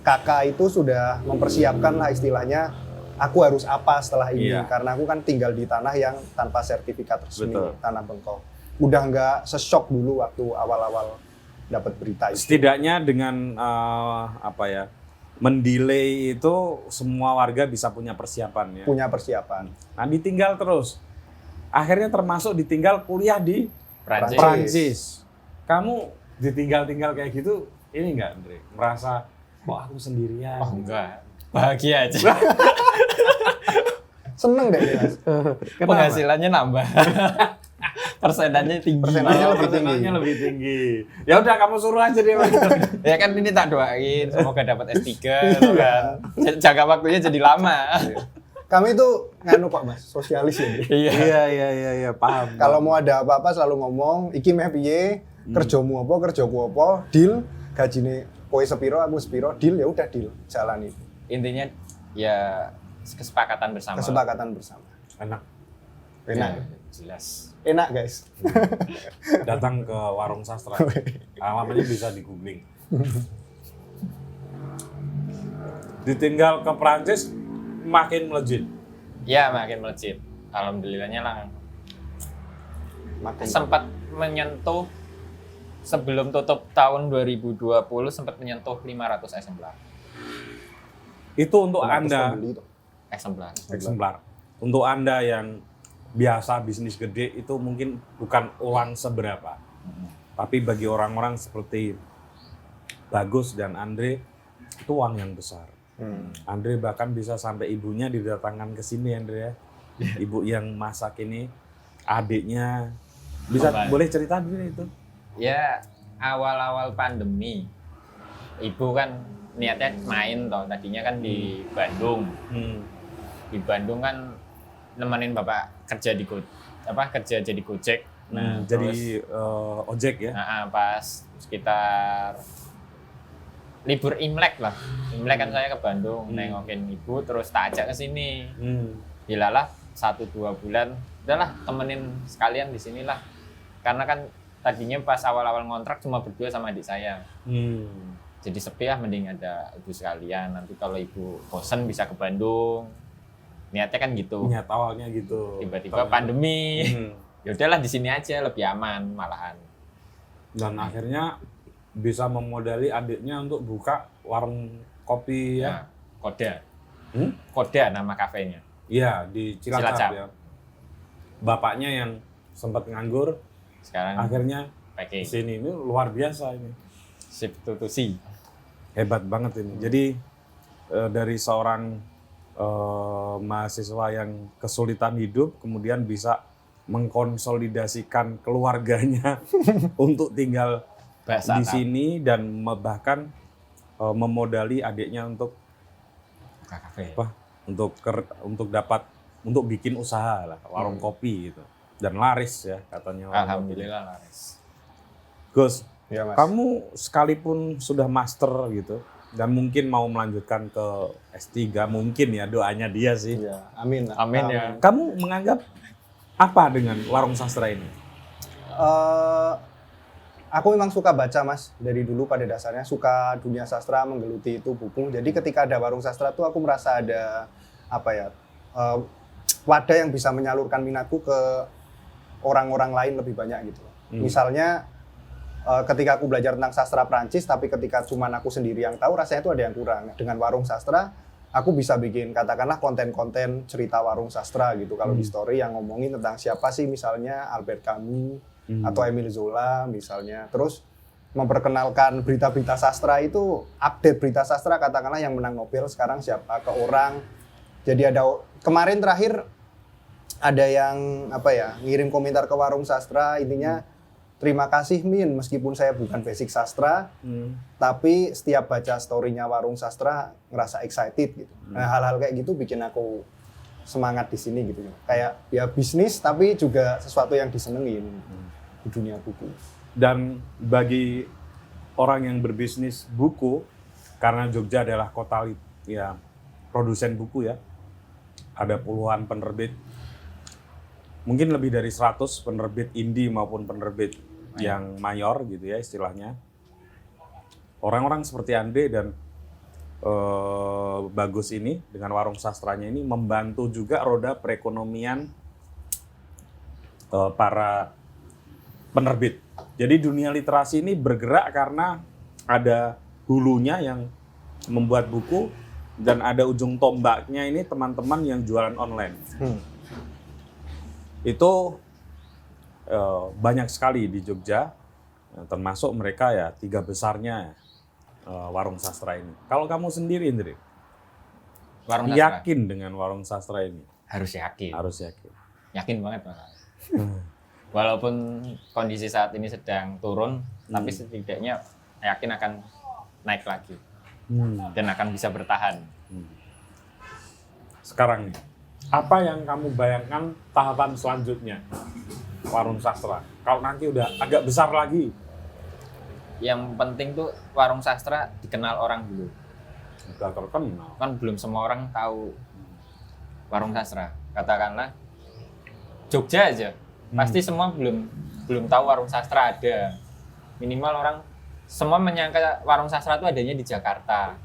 kakak itu sudah mempersiapkan lah istilahnya aku harus apa setelah ini. Karena aku kan tinggal di tanah yang tanpa sertifikat resmi. Betul. Tanah Bengkok. Udah nggak sesok dulu waktu awal-awal dapat berita itu. Setidaknya dengan mendelay itu semua warga bisa punya persiapan ya. Punya persiapan. Nah ditinggal terus. Akhirnya termasuk ditinggal kuliah di Prancis. Kamu ditinggal-tinggal kayak gitu, ini enggak Andre? Merasa, kok aku sendirian? Oh enggak, bahagia aja. Seneng deh ya. Penghasilannya nambah. Persenannya tinggi. Persenannya lebih tinggi. Ya udah kamu suruh aja dia. Ya kan ini tak doain semoga dapat S3 kan. Jangka waktunya jadi lama. Kami itu nganu kok mas, sosialis ya. Iya, paham. Kalau mau ada apa-apa selalu ngomong, iki meh piye, kerjamu apa, kerjaku apa, deal, gajine kowe sepiro, aku sepiro, deal ya udah deal, jalan itu. Intinya ya kesepakatan bersama. Kesepakatan bersama. Enak. Ya, jelas. Enak guys. Datang ke warung sastra. Alamatnya bisa di googling. Ditinggal ke Prancis makin melejit. Ya makin melejit. Alhamdulillahnya lah. Sempat menyentuh sebelum tutup tahun 2020 sempat menyentuh 500 eksemplar. Itu untuk Anda Eksemplar. Untuk Anda yang biasa bisnis gede itu mungkin bukan uang seberapa. Tapi bagi orang-orang seperti Bagus dan Andre itu uang yang besar. Andre bahkan bisa sampai ibunya didatangkan ke sini Andre ya. Ibu yang masak ini, adiknya bisa boleh cerita dulu itu. Ya awal-awal pandemi, ibu kan niatnya main toh. Tadinya kan di Bandung. Di Bandung kan nemenin bapak kerja kerja jadi Gojek. Nah, jadi ojek ya. Pas sekitar libur Imlek lah. Imlek kan saya ke Bandung nengokin ibu, terus tak ajak ke sini. Gilalah 1-2 bulan, udahlah temenin sekalian di sinilah. Karena kan tadinya pas awal-awal ngontrak cuma berdua sama adik saya. Jadi sepi ya, mending ada ibu sekalian. Nanti kalau ibu bosen bisa ke Bandung. Niatnya kan gitu. Niat awalnya gitu. Tiba-tiba pandemi. Ya udahlah di sini aja lebih aman malahan. Dan akhirnya bisa memodali adiknya untuk buka warung kopi ya. Koda. Koda nama kafenya. Iya, di Cilacap ya. Bapaknya yang sempat nganggur, sekarang akhirnya packing. Sini ini luar biasa ini. Substitusi. Hebat banget ini. Jadi dari seorang mahasiswa yang kesulitan hidup kemudian bisa mengkonsolidasikan keluarganya untuk tinggal di sini dan bahkan memodali adiknya untuk kafe. Untuk bikin usaha lah, warung kopi gitu. Dan laris ya katanya. Alhamdulillah laris. Gus, ya, Mas. Kamu sekalipun sudah master gitu dan mungkin mau melanjutkan ke S3 mungkin ya, doanya dia sih. Ya, amin. Amin ya. Kamu menganggap apa dengan warung sastra ini? Aku memang suka baca mas, dari dulu pada dasarnya suka dunia sastra, menggeluti itu buku. Jadi ketika ada warung sastra tuh aku merasa ada wadah yang bisa menyalurkan minatku ke orang-orang lain lebih banyak gitu. Misalnya ketika aku belajar tentang sastra Prancis, tapi ketika cuman aku sendiri yang tahu, rasanya itu ada yang kurang. Dengan warung sastra, aku bisa bikin katakanlah konten-konten cerita warung sastra gitu. Kalau di story yang ngomongin tentang siapa sih misalnya Albert Camus atau Émile Zola misalnya. Terus memperkenalkan berita-berita sastra itu, update berita sastra katakanlah yang menang Nobel sekarang siapa ke orang. Jadi ada kemarin terakhir ada yang ngirim komentar ke warung sastra intinya terima kasih Min, meskipun saya bukan basic sastra, tapi setiap baca story-nya warung sastra ngerasa excited gitu. Nah, hal-hal kayak gitu bikin aku semangat di sini gitu. Kayak ya bisnis tapi juga sesuatu yang disenengin di dunia buku. Dan bagi orang yang berbisnis buku, karena Jogja adalah kota produsen buku ya, ada puluhan penerbit, mungkin lebih dari 100 penerbit indie maupun penerbit yang mayor gitu ya istilahnya. Orang-orang seperti Andre dan Bagus ini dengan warung sastranya ini membantu juga roda perekonomian para penerbit. Jadi dunia literasi ini bergerak karena ada hulunya yang membuat buku dan ada ujung tombaknya ini teman-teman yang jualan online. Itu banyak sekali di Jogja, termasuk mereka ya 3 besarnya warung sastra ini. Kalau kamu sendiri, Indri, Warung sastra. yakin dengan warung sastra ini? Harus yakin. Harus yakin. Yakin banget Mas. Walaupun kondisi saat ini sedang turun, tapi setidaknya yakin akan naik lagi dan akan bisa bertahan. Sekarang nih, apa yang kamu bayangkan tahapan selanjutnya warung sastra? Kalau nanti udah agak besar lagi. Yang penting tuh warung sastra dikenal orang dulu. Udah terkenal. Kan belum semua orang tahu warung sastra. Katakanlah Jogja aja, pasti semua belum tahu warung sastra ada. Minimal orang semua menyangka warung sastra itu adanya di Jakarta.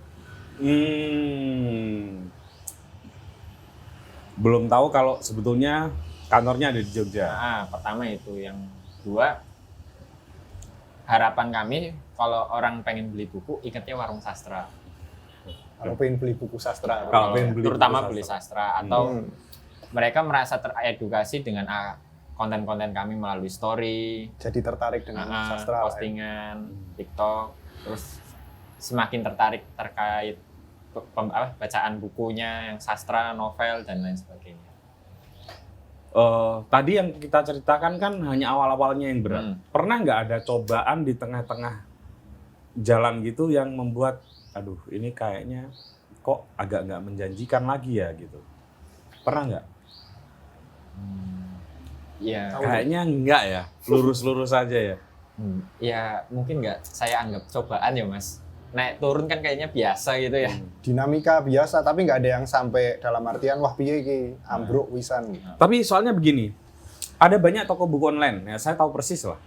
Belum tahu kalau sebetulnya kantornya ada di Jogja. Nah, pertama itu. Yang kedua, harapan kami kalau orang pengen beli buku, ingatnya warung sastra. Kalau pengen beli buku sastra. Kalau pengen beli Terutama buku beli sastra. Atau mereka merasa teredukasi dengan konten-konten kami melalui story, Jadi tertarik dengan sastra. postingan, TikTok, terus semakin tertarik terkait bacaan bukunya yang sastra, novel, dan lain sebagainya. Tadi yang kita ceritakan kan hanya awal-awalnya yang berat. Pernah nggak ada cobaan di tengah-tengah jalan gitu yang membuat, aduh ini kayaknya kok agak nggak menjanjikan lagi ya gitu? Pernah nggak? Ya, Kayaknya enggak ya, lurus-lurus aja ya. ya mungkin nggak saya anggap cobaan ya Mas. Naik turun kan kayaknya biasa gitu ya. Dinamika biasa, tapi nggak ada yang sampai dalam artian wah piye iki ambruk wisan. Tapi soalnya begini, ada banyak toko buku online, ya saya tahu persis lah.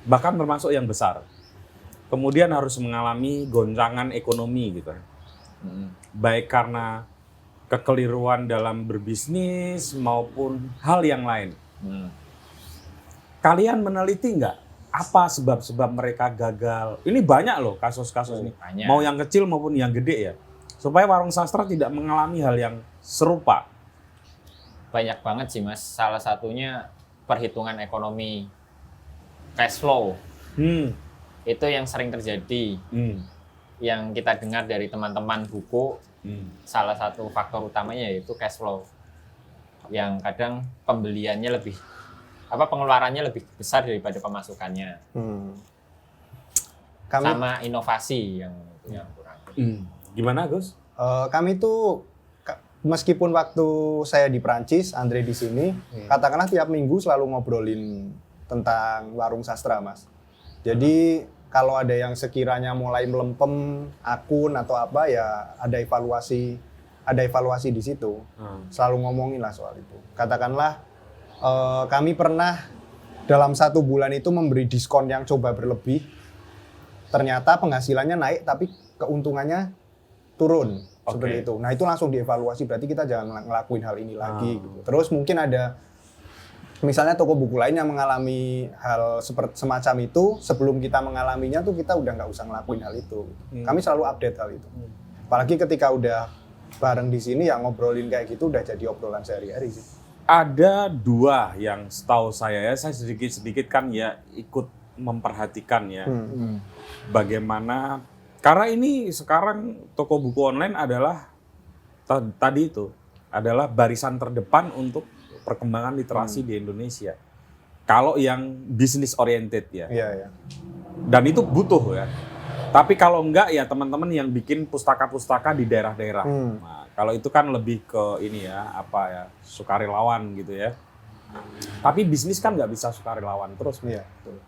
Bahkan termasuk yang besar. Kemudian harus mengalami goncangan ekonomi gitu. Baik karena kekeliruan dalam berbisnis maupun hal yang lain. Kalian meneliti nggak apa sebab-sebab mereka gagal? Ini banyak loh kasus-kasus ini. Banyak. Mau yang kecil maupun yang gede ya. Supaya warung sastra tidak mengalami hal yang serupa. Banyak banget sih Mas. Salah satunya perhitungan ekonomi, cash flow. Itu yang sering terjadi. Yang kita dengar dari teman-teman buku, salah satu faktor utamanya yaitu cash flow. Yang kadang pembeliannya pengeluarannya lebih besar daripada pemasukannya. Sama inovasi yang kurang. Gimana Gus? Kami tuh meskipun waktu saya di Prancis, Andre di sini, katakanlah tiap minggu selalu ngobrolin tentang warung sastra, Mas. Jadi kalau ada yang sekiranya mulai melempem akun atau apa ya ada evaluasi di situ. Selalu ngomongin lah soal itu. Katakanlah kami pernah dalam 1 bulan itu memberi diskon yang coba berlebih. Ternyata penghasilannya naik tapi keuntungannya turun. Seperti itu. Nah itu langsung dievaluasi, berarti kita jangan ngelakuin hal ini lagi. Gitu. Terus mungkin ada misalnya toko buku lain yang mengalami hal seperti semacam itu, sebelum kita mengalaminya tuh kita udah nggak usah ngelakuin hal itu. Kami selalu update hal itu. Apalagi ketika udah bareng di sini yang ngobrolin kayak gitu udah jadi obrolan sehari-hari sih. Ada 2 yang setahu saya sedikit-sedikit kan ya ikut memperhatikan ya bagaimana, karena ini sekarang toko buku online adalah tadi itu adalah barisan terdepan untuk perkembangan literasi di Indonesia. Kalau yang bisnis oriented ya. Iya. Dan itu butuh ya. Tapi kalau enggak ya teman-teman yang bikin pustaka-pustaka di daerah-daerah. Nah, kalau itu kan lebih ke ini ya, apa ya, sukarelawan gitu ya. Tapi bisnis kan nggak bisa sukarelawan terus. Iya.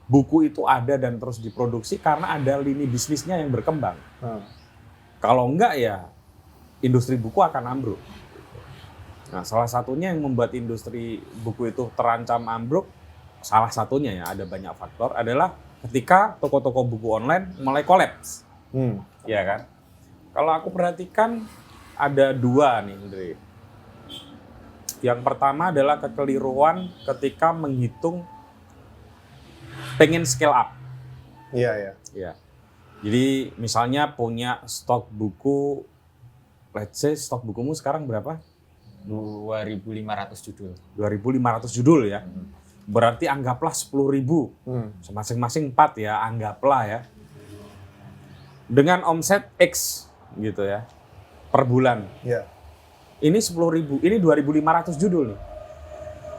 Buku itu ada dan terus diproduksi karena ada lini bisnisnya yang berkembang. Kalau enggak ya industri buku akan ambruk. Nah, salah satunya yang membuat industri buku itu terancam ambruk, salah satunya ya, ada banyak faktor, adalah ketika toko-toko buku online mulai kolaps. Ya kan? Kalau aku perhatikan ada 2 nih, Andre. Yang pertama adalah kekeliruan ketika menghitung pengen scale up. Iya. Ya. Jadi misalnya punya stok buku, let's say stok bukumu sekarang berapa? 2.500 judul. 2.500 judul ya. Berarti anggaplah 10.000. Masing-masing 4 ya, anggaplah ya. Dengan omset X gitu ya. Per bulan. Iya. Ini 10.000, ini 2.500 judul nih.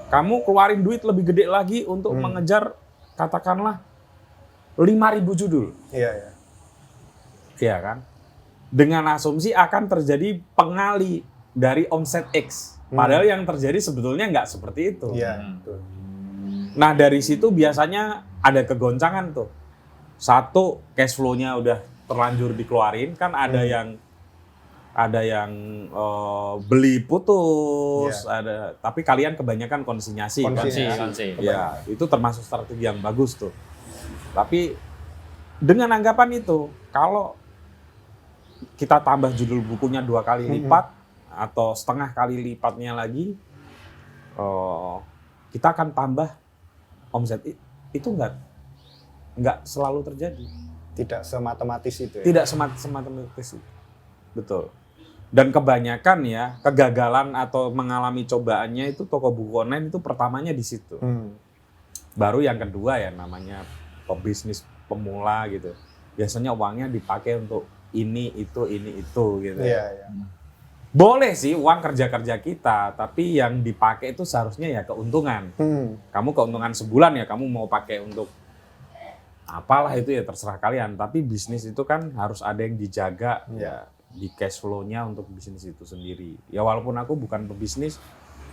Kamu keluarin duit lebih gede lagi untuk mengejar katakanlah 5.000 judul. Iya. Iya kan? Dengan asumsi akan terjadi pengali dari omset X. Padahal yang terjadi sebetulnya nggak seperti itu. Iya. Betul. Nah dari situ biasanya ada kegoncangan tuh. Satu, cash flow-nya udah terlanjur dikeluarin, kan ada yang beli putus, ada. Tapi kalian kebanyakan konsinyasi. Konsi. Ya, itu termasuk strategi yang bagus tuh. Tapi dengan anggapan itu, kalau kita tambah judul bukunya 2 kali lipat atau setengah kali lipatnya lagi, kita akan tambah omset. Itu nggak selalu terjadi. Tidak sematematis itu ya. Tidak sematematis itu. Betul. Dan kebanyakan ya kegagalan atau mengalami cobaannya itu toko buku online itu pertamanya di situ. Baru yang kedua ya namanya pebisnis pemula gitu. Biasanya uangnya dipakai untuk ini itu gitu. Iya. Boleh sih uang kerja kita, tapi yang dipakai itu seharusnya ya keuntungan. Kamu keuntungan sebulan ya kamu mau pakai untuk apalah itu ya terserah kalian. Tapi bisnis itu kan harus ada yang dijaga ya di cash flow-nya untuk bisnis itu sendiri. Ya walaupun aku bukan pebisnis,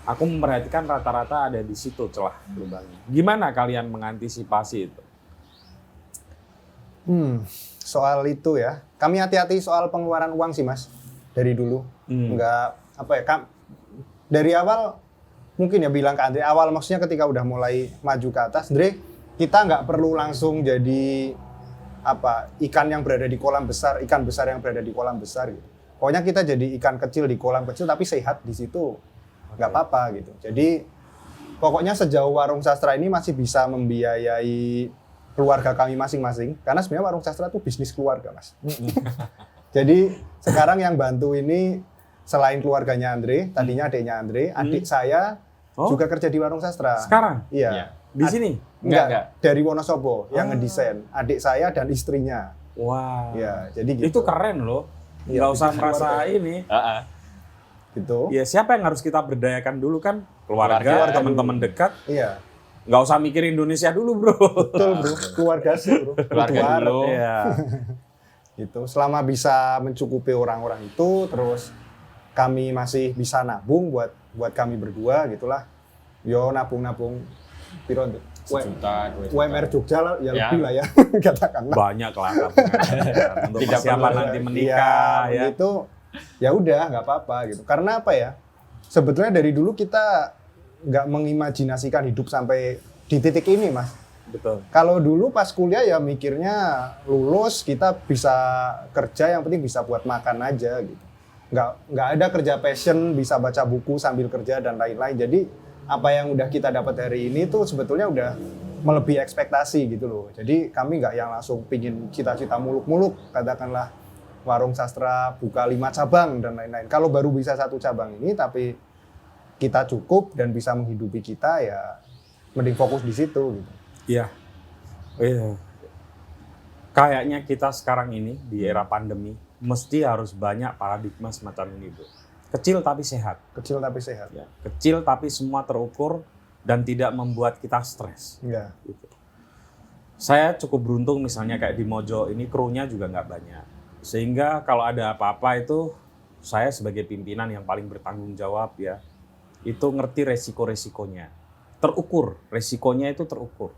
aku memperhatikan rata-rata ada di situ celah lubangnya. Gimana kalian mengantisipasi itu? Soal itu ya, kami hati-hati soal pengeluaran uang sih Mas. Dari dulu. Enggak, dari awal mungkin ya bilang ke Andre, awal maksudnya ketika udah mulai maju ke atas, Andre, kita nggak perlu langsung jadi ikan yang berada di kolam besar, ikan besar yang berada di kolam besar gitu. Pokoknya kita jadi ikan kecil di kolam kecil tapi sehat di situ, nggak apa-apa gitu. Jadi pokoknya sejauh Warung Sastra ini masih bisa membiayai keluarga kami masing-masing, karena sebenarnya Warung Sastra itu bisnis keluarga Mas. Jadi sekarang yang bantu ini selain keluarganya Andre, tadinya adiknya Andre, adik saya juga kerja di Warung Sastra. Sekarang? Iya. Di sini? Enggak. Dari Wonosobo yang ngedesain. Adik saya dan istrinya. Wah. Ya, jadi gitu. Itu keren loh. Iya, Nggak usah bisnis merasa keluarga. ini. Gitu. Ya siapa yang harus kita berdayakan dulu kan? Keluarga teman-teman dekat. Iya. Nggak usah mikir Indonesia dulu bro. Betul bro. Keluarga sih bro. Keluarga dulu. Iya. Gitu. Selama bisa mencukupi orang-orang itu, terus kami masih bisa nabung buat kami berdua gitulah. Yo nabung-nabung. Piro untuk Sejuta, 2 juta. UMR Jogja lah, ya lebih lah ya, katakanlah. Banyak lah tabungan. Untuk Tidak persiapan perlu nanti ya. menikah ya. Itu ya udah nggak apa-apa gitu. Karena apa ya? Sebetulnya dari dulu kita nggak mengimajinasikan hidup sampai di titik ini, Mas. Betul. Kalau dulu pas kuliah ya mikirnya lulus kita bisa kerja, yang penting bisa buat makan aja gitu. Nggak ada kerja passion, bisa baca buku sambil kerja dan lain-lain. Jadi apa yang udah kita dapat hari ini tuh sebetulnya udah melebihi ekspektasi gitu loh. Jadi kami nggak yang langsung pingin cita-cita muluk-muluk, katakanlah warung sastra buka 5 cabang dan lain-lain. Kalau baru bisa 1 cabang ini tapi kita cukup dan bisa menghidupi kita, ya mending fokus di situ gitu. Iya. Iya. Kayaknya kita sekarang ini di era pandemi mesti harus banyak paradigma semacam ini, Bu. Kecil tapi sehat. Kecil tapi sehat. Ya, kecil tapi semua terukur dan tidak membuat kita stres. Iya. Gitu. Saya cukup beruntung misalnya kayak di Mojo ini krunya juga nggak banyak. Sehingga kalau ada apa-apa itu saya sebagai pimpinan yang paling bertanggung jawab ya, itu ngerti resiko-resikonya. Terukur, resikonya itu terukur.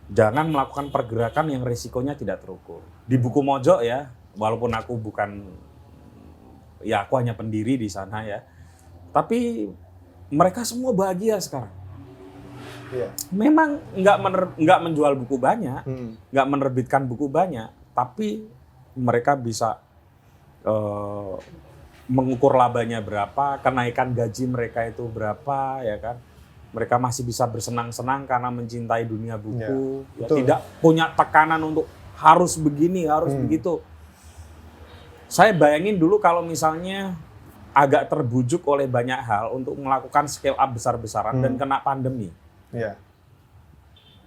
Jangan melakukan pergerakan yang resikonya tidak terukur. Di buku Mojo ya, walaupun aku aku hanya pendiri di sana ya, tapi mereka semua bahagia sekarang. Iya. Memang nggak menjual buku banyak, nggak menerbitkan buku banyak, tapi mereka bisa mengukur labanya berapa, kenaikan gaji mereka itu berapa, ya kan? Mereka masih bisa bersenang-senang karena mencintai dunia buku, ya, tidak punya tekanan untuk harus begini, harus begitu. Saya bayangin dulu kalau misalnya agak terbujuk oleh banyak hal untuk melakukan scale up besar-besaran dan kena pandemi. Iya.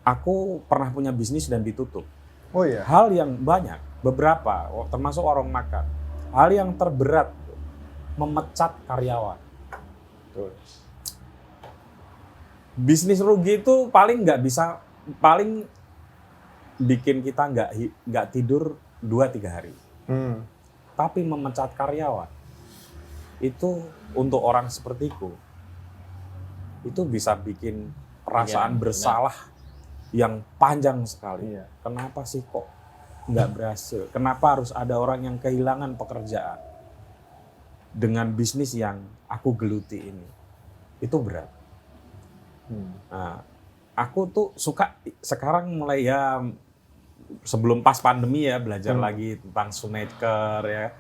Aku pernah punya bisnis dan ditutup. Oh iya. Hal yang banyak, beberapa, termasuk warung makan. Hal yang terberat, memecat karyawan. Betul. Bisnis rugi itu paling bikin kita nggak tidur 2-3 hari. Tapi memecat karyawan itu untuk orang sepertiku itu bisa bikin perasaan bersalah yang panjang sekali. Iya. Kenapa sih kok nggak berhasil? Kenapa harus ada orang yang kehilangan pekerjaan dengan bisnis yang aku geluti ini? Itu berat. Nah, aku tuh suka sekarang mulai ya sebelum pas pandemi ya belajar lagi tentang Shoemaker ya,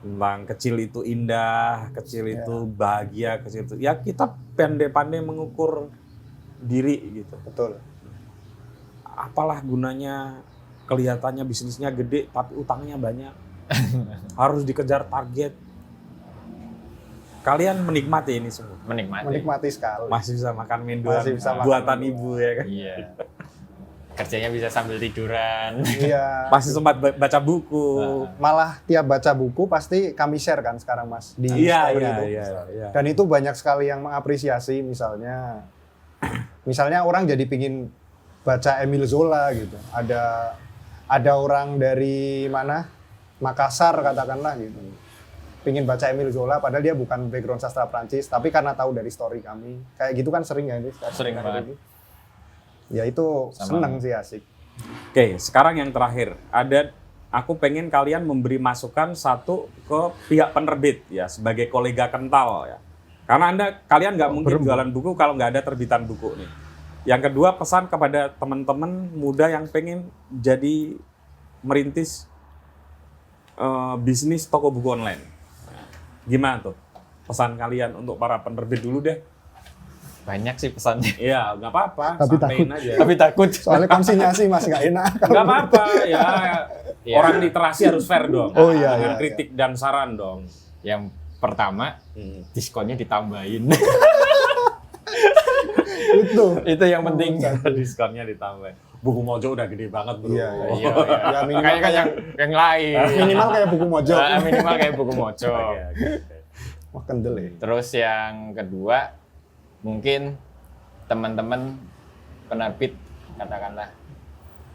tentang kecil itu indah, kecil itu bahagia, kecil itu ya kita pandai-pandai mengukur diri gitu. Betul. Apalah gunanya kelihatannya bisnisnya gede tapi utangnya banyak, harus dikejar target. Kalian menikmati ini semua? Menikmati sekali. Masih bisa makan mendoan makan buatan mendoan. ibu ya kan? Iya. Kerjanya bisa sambil tiduran. Iya. Masih sempat baca buku. Malah tiap baca buku pasti kami share kan sekarang Mas di story itu. Iya. Dan itu banyak sekali yang mengapresiasi, misalnya orang jadi pingin baca Emile Zola gitu. Ada orang dari mana? Makassar katakanlah gitu. Pingin baca Emile Zola padahal dia bukan background sastra Prancis, tapi karena tahu dari story kami. Kayak gitu kan sering ya ini. Sering banget. Ya itu Sama. seneng sih, asik. Oke, sekarang yang terakhir. Aku pengen kalian memberi masukan satu ke pihak penerbit ya sebagai kolega kental ya. Karena kalian nggak mungkin jualan buku kalau nggak ada terbitan buku nih. Yang kedua, pesan kepada teman-teman muda yang pengen jadi merintis bisnis toko buku online. Gimana tuh pesan kalian untuk para penerbit dulu deh? Banyak sih pesannya. Iya, nggak apa-apa. Tapi sampein takut. aja. Tapi takut. Soalnya konsinyasi Mas nggak enak. Nggak apa-apa ya. Iya. Orang literasi harus fair dong. Oh, iya, Dengan iya, kritik dan saran dong. Yang pertama, diskonnya ditambahin. Itu yang penting. Diskonnya ditambah. Buku Mojo udah gede banget bro. Iya. Iya. Ya, minimal Kayak yang lain. minimal kayak buku Mojo. Minimal kayak buku Mojo. Wah, kendel ya. Terus yang kedua, mungkin teman-teman penerbit, katakanlah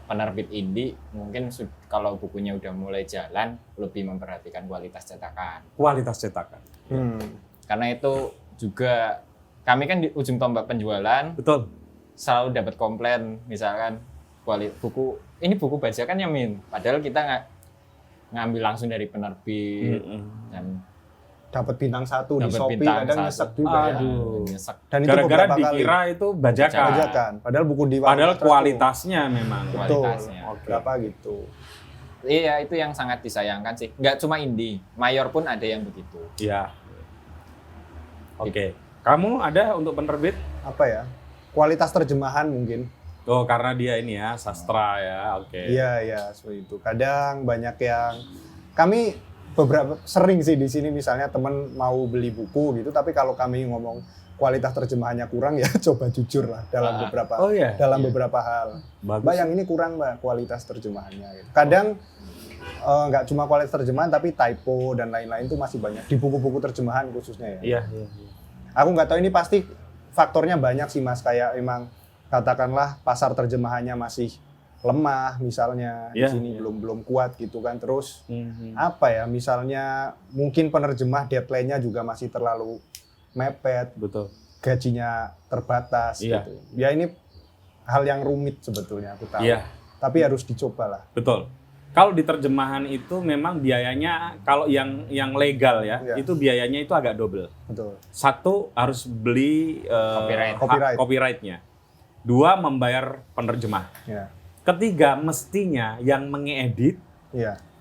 penerbit indie, mungkin kalau bukunya udah mulai jalan, lebih memperhatikan kualitas cetakan. Kualitas cetakan. Karena itu juga, kami kan di ujung tombak penjualan, Betul. selalu dapat komplain, misalkan ini buku bajakan ya Min, padahal kita ngambil langsung dari penerbit, dan Dapat bintang 1 di dapat Shopee, bintang kadang 1. nyesek juga ya. Aduh. Nyesek. Dan itu Gara-gara beberapa kali. dikira itu bajakan. Bajakan. Padahal buku di Padahal Warung kualitasnya memang. Betul. Kualitasnya. Berapa gitu. Iya, itu yang sangat disayangkan sih. Nggak cuma indie, mayor pun ada yang begitu. Iya. Oke. Kamu ada untuk penerbit? Apa ya? Kualitas terjemahan mungkin. Oh, karena dia ini ya, sastra ya, oke. Iya, seperti itu. Kadang banyak yang kami beberapa sering sih di sini misalnya teman mau beli buku gitu, tapi kalau kami ngomong kualitas terjemahannya kurang ya coba jujur lah dalam beberapa hal. Bagus. Mbak yang ini kurang Mbak kualitas terjemahannya. Gitu. Kadang nggak cuma kualitas terjemahan tapi typo dan lain-lain itu masih banyak di buku-buku terjemahan khususnya ya. Iya. Aku nggak tahu ini pasti faktornya banyak sih Mas, kayak emang katakanlah pasar terjemahannya masih lemah misalnya di sini belum kuat gitu kan. Terus apa ya, misalnya mungkin penerjemah deadline-nya juga masih terlalu mepet. Betul. Gajinya terbatas gitu. Ya ini hal yang rumit sebetulnya aku tahu. Iya. Tapi harus dicoba lah. Betul. Kalau di terjemahan itu memang biayanya kalau yang legal ya, itu biayanya itu agak double. Betul. Satu harus beli copyright-nya. Dua membayar penerjemah. Ya. Ketiga mestinya yang mengedit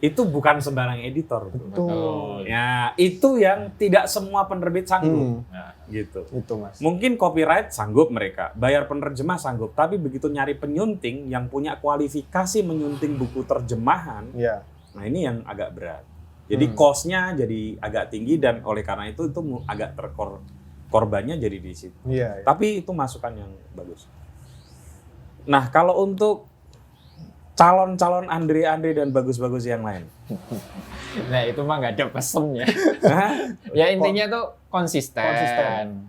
itu bukan sembarang editor. Betul. Ya, itu yang tidak semua penerbit sanggup. Nah, gitu. Itu Mas. Mungkin copyright sanggup mereka, bayar penerjemah sanggup, tapi begitu nyari penyunting yang punya kualifikasi menyunting buku terjemahan, nah ini yang agak berat. Jadi cost-nya jadi agak tinggi dan oleh karena itu agak korbannya jadi di situ. Tapi itu masukan yang bagus. Nah, kalau untuk calon-calon Andre dan bagus-bagus yang lain. Nah itu mah nggak ada pesennya. Ya intinya tuh konsisten.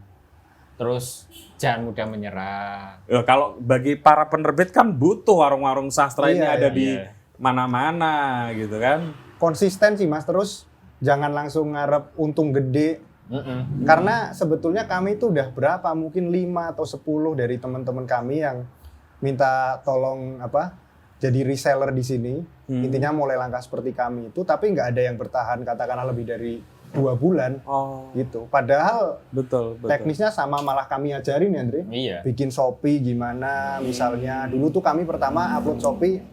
Terus jangan mudah menyerah. Kalau bagi para penerbit kan butuh warung-warung sastra ini ada di mana-mana gitu kan. Konsisten sih Mas, terus jangan langsung ngarep untung gede. Karena sebetulnya kami itu udah berapa, mungkin 5 atau 10 dari teman-teman kami yang minta tolong jadi reseller di sini. Intinya mulai langkah seperti kami itu, tapi nggak ada yang bertahan katakanlah lebih dari 2 bulan gitu. Padahal betul. Teknisnya sama, malah kami ajarin ya Andre. Iya. Bikin Shopee gimana misalnya. Dulu tuh kami pertama upload Shopee.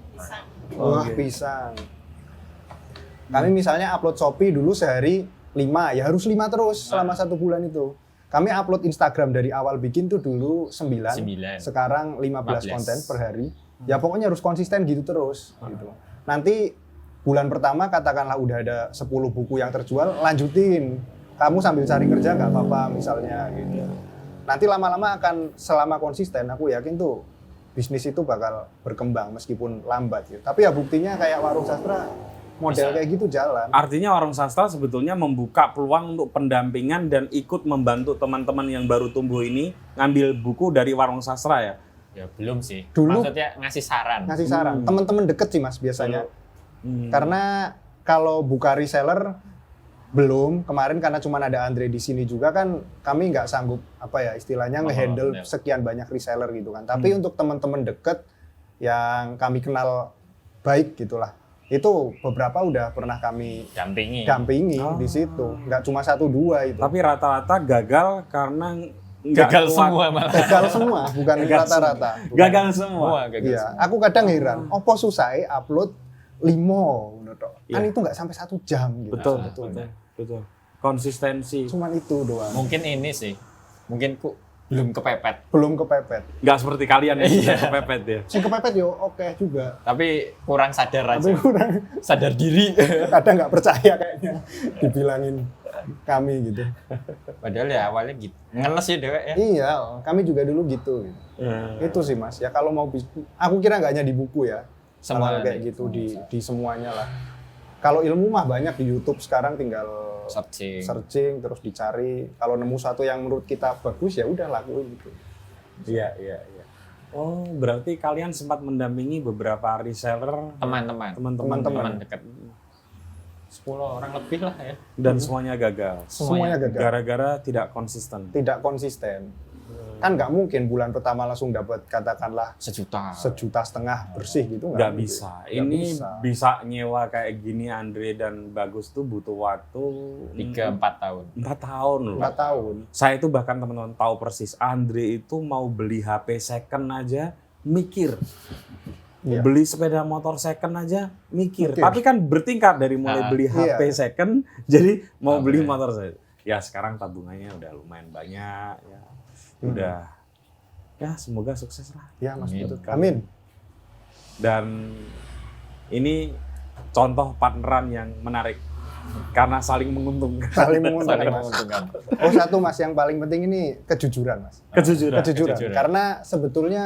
Pisang. Kami misalnya upload Shopee dulu sehari 5, ya harus 5 terus selama 1 bulan itu. Kami upload Instagram dari awal bikin tuh dulu 9. Sekarang 15 konten per hari. Ya pokoknya harus konsisten gitu terus gitu. Nanti bulan pertama katakanlah udah ada 10 buku yang terjual, lanjutin. Kamu sambil cari kerja nggak apa-apa misalnya gitu. Nanti lama-lama akan, selama konsisten aku yakin tuh bisnis itu bakal berkembang meskipun lambat gitu. Tapi ya buktinya kayak warung sastra model kayak gitu jalan. Artinya warung sastra sebetulnya membuka peluang untuk pendampingan dan ikut membantu teman-teman yang baru tumbuh ini ngambil buku dari warung sastra ya. Ya belum sih. Dulu maksudnya ngasih saran. Teman-teman deket sih Mas biasanya. Karena kalau buka reseller belum. Kemarin karena cuma ada Andre di sini juga kan kami nggak sanggup istilahnya ngehandle sekian banyak reseller gitu kan. Tapi untuk teman-teman deket yang kami kenal baik gitulah. Itu beberapa udah pernah kami dampingi di situ. Nggak cuma 1-2 itu. Tapi rata-rata gagal karena gagal semua malah. Gagal semua, bukan rata-rata. Gagal semua. Iya, aku kadang heran, opo susah upload 5 kan itu nggak sampai 1 jam gitu. Betul. Konsistensi. Cuman itu doang. Mungkin ini sih. Mungkin belum kepepet. Nggak seperti kalian yang sudah kepepet ya. Sing kepepet yo oke juga. Tapi kurang sadar aja. Sadar diri. Kadang nggak percaya kayaknya dibilangin kami gitu. Padahal ya awalnya gitu. Ngeles ya dewek ya. Iya, kami juga dulu gitu. Itu sih Mas. Ya kalau mau aku kira nggak hanya di buku ya. Semua kayak gitu di semuanya lah. Kalau ilmu mah banyak di YouTube sekarang, tinggal searching terus dicari. Kalau nemu satu yang menurut kita bagus ya udah lakuin gitu. Iya. Oh, berarti kalian sempat mendampingi beberapa reseller, teman-teman dekat. 10 orang lebih lah ya. Dan semuanya gagal. Semuanya gagal. Gara-gara tidak konsisten. Kan nggak mungkin bulan pertama langsung dapat katakanlah 1,5 juta bersih gitu. Nggak bisa. Ini bisa nyewa kayak gini Andre dan Bagus tuh butuh waktu 3-4 tahun. 4 tahun loh. 4 tahun. Saya itu bahkan teman-teman tahu persis Andre itu mau beli HP second aja mikir. Beli sepeda motor second aja mikir. Tapi kan bertingkat dari mulai beli HP second jadi mau beli motor second. ya sekarang tabungannya udah lumayan banyak ya. Udah ya semoga sukses lah. Ya Mas Amin. Putut. Amin. Dan ini contoh partneran yang menarik karena saling menguntungkan. Saling Saling menguntungkan. Mas. menguntungkan. Oh satu Mas, yang paling penting ini kejujuran Mas. Kejujuran. Kejujuran. kejujuran. Karena sebetulnya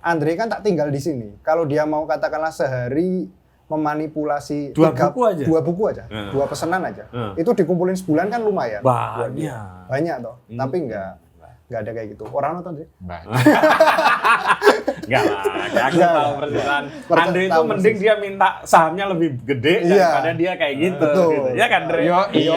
Andre kan tak tinggal di sini. Kalau dia mau katakanlah sehari memanipulasi Dua buku aja? dua buku aja, Hmm. 2 pesanan aja. Hmm. Itu dikumpulin sebulan kan lumayan. Banyak. Banyak toh. Tapi enggak ada kayak gitu. Orang nonton sih. Mbak. Enggak lah, aku Enggak. tahu persis. Persis, Andre itu tahu mending persis. dia minta sahamnya lebih gede Iya. daripada dia kayak gitu. Betul. Gitu. Ya kan, Andre? Iya.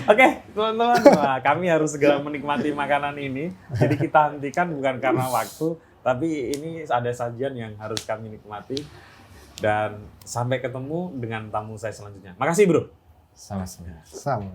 Oke, teman-teman, wah, kami harus segera menikmati makanan ini. Jadi kita hentikan bukan karena waktu, tapi ini ada sajian yang harus kami nikmati. Dan sampai ketemu dengan tamu saya selanjutnya. Makasih, Bro. Sama-sama. Sama.